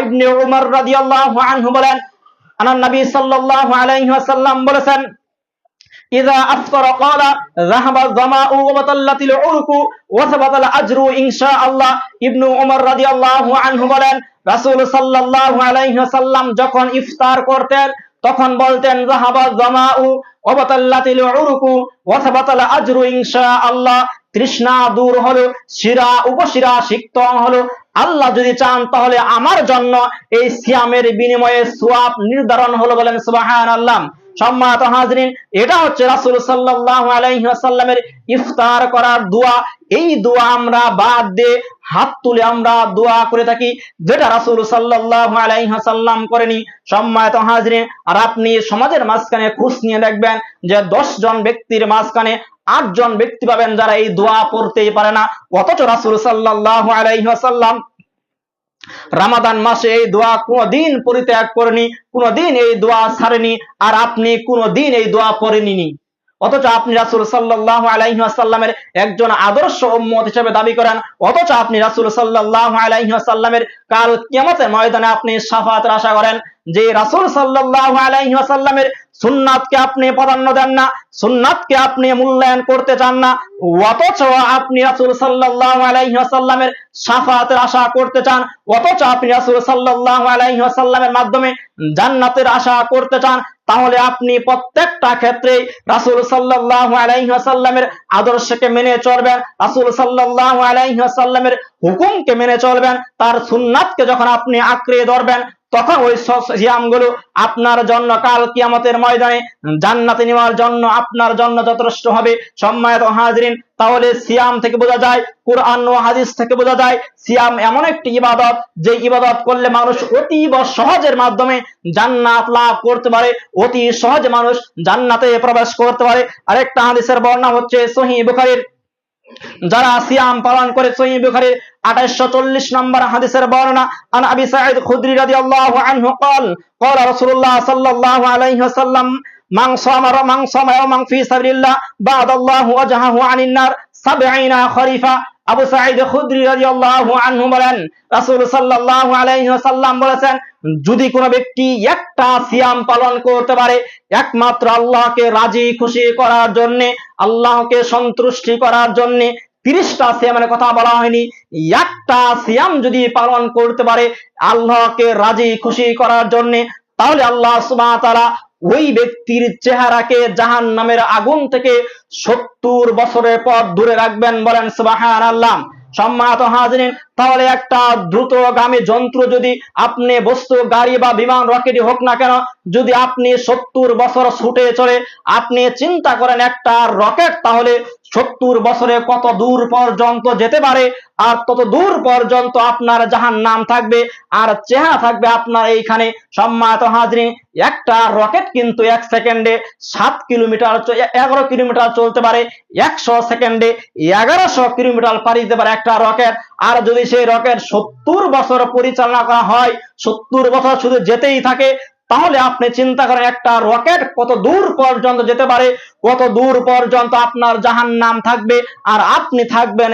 ইবনে উমর রাদিয়াল্লাহু আনহু বলেন, আনান নবী সাল্লাল্লাহু আলাইহি ওয়াসাল্লাম বলেছেন ইযা আফতারা ক্বালা যাহাবা যামাউ ওয়া বাতাল্লাতিল উরকু ওয়া সাবাতাল আজরু ইনশাআল্লাহ। ইবনে উমর রাদিয়াল্লাহু আনহু বলেন রাসূল সাল্লাল্লাহু আলাইহি ওয়াসাল্লাম যখন ইফতার করতেন তখন বলতেন যাহাবা যামাউ ওয়া বাতাল্লাতিল উরকু ওয়া সাবাতাল আজরু ইনশাআল্লাহ। তৃষ্ণা দূর হলো, শিরা উপশিরা সিক্ত হলো। আল্লাহ যদি চান তাহলে আমার জন্য এই সিয়ামের বিনিময়ে সওয়াব নির্ধারণ হলো। বলেন সুবহানাল্লাহ। সম্মানিত হাজরিন, এটা হচ্ছে রাসূল সাল্লাল্লাহু আলাইহি ওয়াসাল্লামের ইফতার করার দোয়া। এই দোয়া আমরা বাদ দিয়ে হাত তুলে আমরা দোয়া করে থাকি, যেটা রাসূল সাল্লাল্লাহু আলাইহি ওয়াসাল্লাম করেনি। সম্মানিত হাজরিন, আর আপনি সমাজের মাঝখানে খোঁজ নিয়ে দেখবেন যে 10 জন ব্যক্তির মাঝখানে 8 জন ব্যক্তি পাবেন যারা এই দোয়া পড়তেই পারে না, অথচ রাসূল সাল্লাল্লাহু আলাইহি ওয়াসাল্লাম রমাদান মাসে এই দোয়া কোনদিন পরিত্যাগ করেনি, কোনদিন এই দোয়া ছাড়েনি, আর আপনি কোনদিন এই দোয়া পড়েননি। অথচ আপনি রাসূল সাল্লাল্লাহু আলাইহি ওয়াসাল্লামের একজন আদর্শ উম্মত হিসেবে দাবি করেন, অথচ আপনি রাসূল সাল্লাল্লাহু আলাইহি ওয়াসাল্লামের কাল কিয়ামতের ময়দানে আপনি শাফাআতের আশা করেন। যে রাসূল সাল্লাল্লাহু আলাইহি ওয়াসাল্লামের সুন্নাতকে আপনি প্রাধান্য দেন না, সুন্নাতকে আপনি মূল্যায়ন করতে চান না, অথচ আপনি রাসূল সাল্লাল্লাহু আলাইহি ওয়াসাল্লামের শাফাআতের আশা করতে চান, অথচ আপনি রাসূল সাল্লাল্লাহু আলাইহি ওয়াসাল্লামের মাধ্যমে জান্নাতের আশা করতে চান। তাহলে আপনি প্রত্যেকটা ক্ষেত্রে রাসূল সাল্লাল্লাহু আলাইহি ওয়াসাল্লামের আদর্শকে মেনে চলবেন, রাসূল সাল্লাল্লাহু আলাইহি ওয়াসাল্লামের হুকুমকে মেনে চলবেন। তার সুন্নাতকে যখন আপনি আঁকড়ে ধরবেন তখন ওই সিয়ামগুলো আপনার জন্য কাল কিয়ামতের ময়দানে জান্নাতে নেওয়ার জন্য আপনার জন্য যথেষ্ট হবে। সম্মানিত হাজরিন, তাহলে সিয়াম থেকে বোঝা যায়, কুরআন ও হাদিস থেকে বোঝা যায়, সিয়াম এমন একটি ইবাদত যে ইবাদত করলে মানুষ অতীব সহজের মাধ্যমে জান্নাত লাভ করতে পারে, অতি সহজে মানুষ জান্নাতে প্রবেশ করতে পারে। আরেকটা হাদিসের বর্ণনা হচ্ছে সহিহ বুখারীর যারা সিয়াম পালন করে। সহিহ বুখারী 2840 নম্বর হাদিসের বর্ণনা, আন আবি সাঈদ খুদরি রাদিয়াল্লাহু আনহু قال قال رسول الله صلى الله عليه وسلم من صام يوما في سبيل الله بعد الله وجهه عن النار 70 خريفا। আবু সাঈদ খুদরি রাদিয়াল্লাহু আনহু বলেন, রাসূল সাল্লাল্লাহু আলাইহি ওয়াসাল্লাম বলেছেন, যদি কোনো ব্যক্তি একটা সিয়াম পালন করতে পারে একমাত্র আল্লাহকে রাজি খুশি করার জন্য, আল্লাহকে সন্তুষ্টি করার জন্য, 30টা সিয়ামের কথা বলা হয়নি, একটা সিয়াম যদি পালন করতে পারে আল্লাহকে রাজি খুশি করার জন্য, তাহলে আল্লাহ সুবহানাহু ওয়া তাআলা ওই ব্যক্তির চেহারাকে জাহান্নামের আগুন থেকে 70 বছরের পর দূরে রাখবেন। বলেন সুবহানাল্লাহ। সম্মানিত হাজিরিন, তাহলে একটা দ্রুতগামী যন্ত্র যদি আপনি বস্তু গাড়ি বা বিমান রকেটই হোক না কেন, যদি আপনি 70 বছর ছুটে চলে, আপনি চিন্তা করেন একটা রকেট তাহলে 70 বছরে কত দূর পর্যন্ত যেতে পারে, আর তত দূর পর্যন্ত আপনার জাহান্নাম থাকবে আর চেহারা থাকবে আপনার এইখানে। সম্মানিত হাজিরিন, একটা রকেট কিন্তু 1 সেকেন্ডে 7 কিলোমিটার 11 কিলোমিটার চলতে পারে, 100 সেকেন্ডে 1100 কিলোমিটার পাড়ি দিতে পারে একটা রকেট। আর যদি সেই রকেট 70 বছর পরিচালনা করা হয়, 70 বছর শুধু যেতেই থাকে, তাহলে আপনি চিন্তা করেন একটা রকেট কত দূর পর্যন্ত যেতে পারে, কত দূর পর্যন্ত আপনার জাহান্নাম থাকবে আর আপনি থাকবেন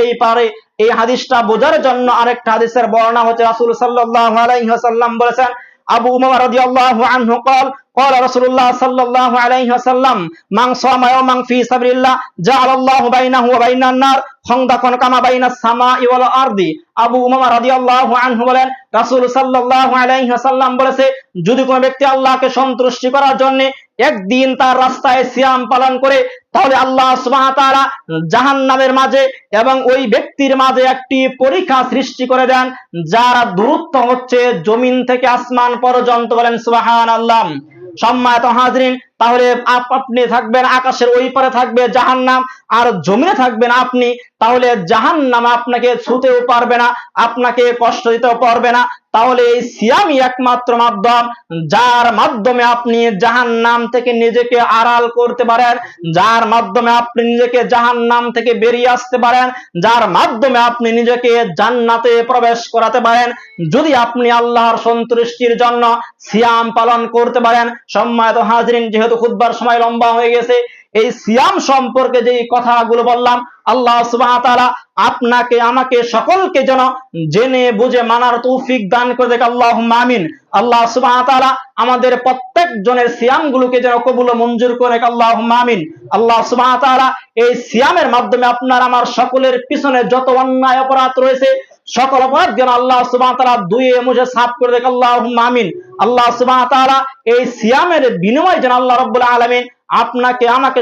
এই পারে। এই হাদিসটা বোঝার জন্য আরেকটা হাদিসের বর্ণনা হচ্ছে, রাসূল সাল্লাল্লাহু আলাইহি ওয়াসাল্লাম বলেছেন, আবু উমামা রাদিয়াল্লাহু আনহু قال قال رسول الله صلى الله عليه وسلم من صام يوما في سبيل الله جعل الله بينه وبين النار خندقا كما بين السماء والارض। আবু উমামা রাদিয়াল্লাহু আনহু বলেন, রাসূল সাল্লাল্লাহু আলাইহি ওয়াসাল্লাম বলেছে, যদি কোনো ব্যক্তি আল্লাহকে সন্তুষ্টি করার জন্য একদিন তার রাস্তায় সিয়াম পালন করে, তাহলে আল্লাহ সুবহানাহু ওয়া তাআলা জাহান্নামের মাঝে এবং ওই ব্যক্তির মাঝে একটি পরীক্ষা সৃষ্টি করে দেন, যার দূরত্ব হচ্ছে জমিন থেকে আসমান পর্যন্ত। বলেন সুবহানাল্লাহ। সম্মানিত হাজিরিন, তাহলে আপনি থাকবেন আকাশের ওই পারে থাকবে জাহান্নাম আর জমিনে থাকবেন আপনি, তাহলে জাহান্নাম আপনাকে ছুঁতেও পারবে না, আপনাকে কষ্ট দিতেও পারবে না। তাহলে এই সিয়ামই একমাত্র মাধ্যম যার মাধ্যমে আপনি জাহান্নাম থেকে নিজেকে আড়াল করতে পারেন, যার মাধ্যমে আপনি নিজেকে জাহান্নাম থেকে বেরিয়ে আসতে পারেন, যার মাধ্যমে আপনি নিজেকে জান্নাতে প্রবেশ করাতে পারেন, যদি আপনি আল্লাহর সন্তুষ্টির জন্য সিয়াম পালন করতে পারেন। সম্মানিত হাজিরিন, যেহেতু খুতবার সময় লম্বা হয়ে গেছে, এই সিয়াম সম্পর্কে যে কথাগুলো বললাম, আল্লাহ সুবহানাহু ওয়া তাআলা আপনাকে আমাকে সকলকে যেন জেনে বুঝে মানার তৌফিক দান করে দেখ। আল্লাহুম্মা আমিন। আল্লাহ সুবহানাহু ওয়া তাআলা আমাদের প্রত্যেকজনের সিয়ামগুলোকে যেন কবুল ও মঞ্জুর করে। আল্লাহুম্মা আমিন। আল্লাহ সুবহানাহু ওয়া তাআলা এই সিয়ামের মাধ্যমে আপনার আমার সকলের পিছনে যত অন্যায় অপরাধ রয়েছে সকল অপরাধ যেন আল্লাহ সুবহানাহু ওয়া তাআলা ধুয়ে মুছে সাফ করে দেখ। আল্লাহুম্মা আমিন। আল্লাহ সুবহানাহু ওয়া তাআলা এই সিয়ামের বিনিময়ে যেন আল্লাহ রাব্বুল আলামিন আপনাকে আমাকে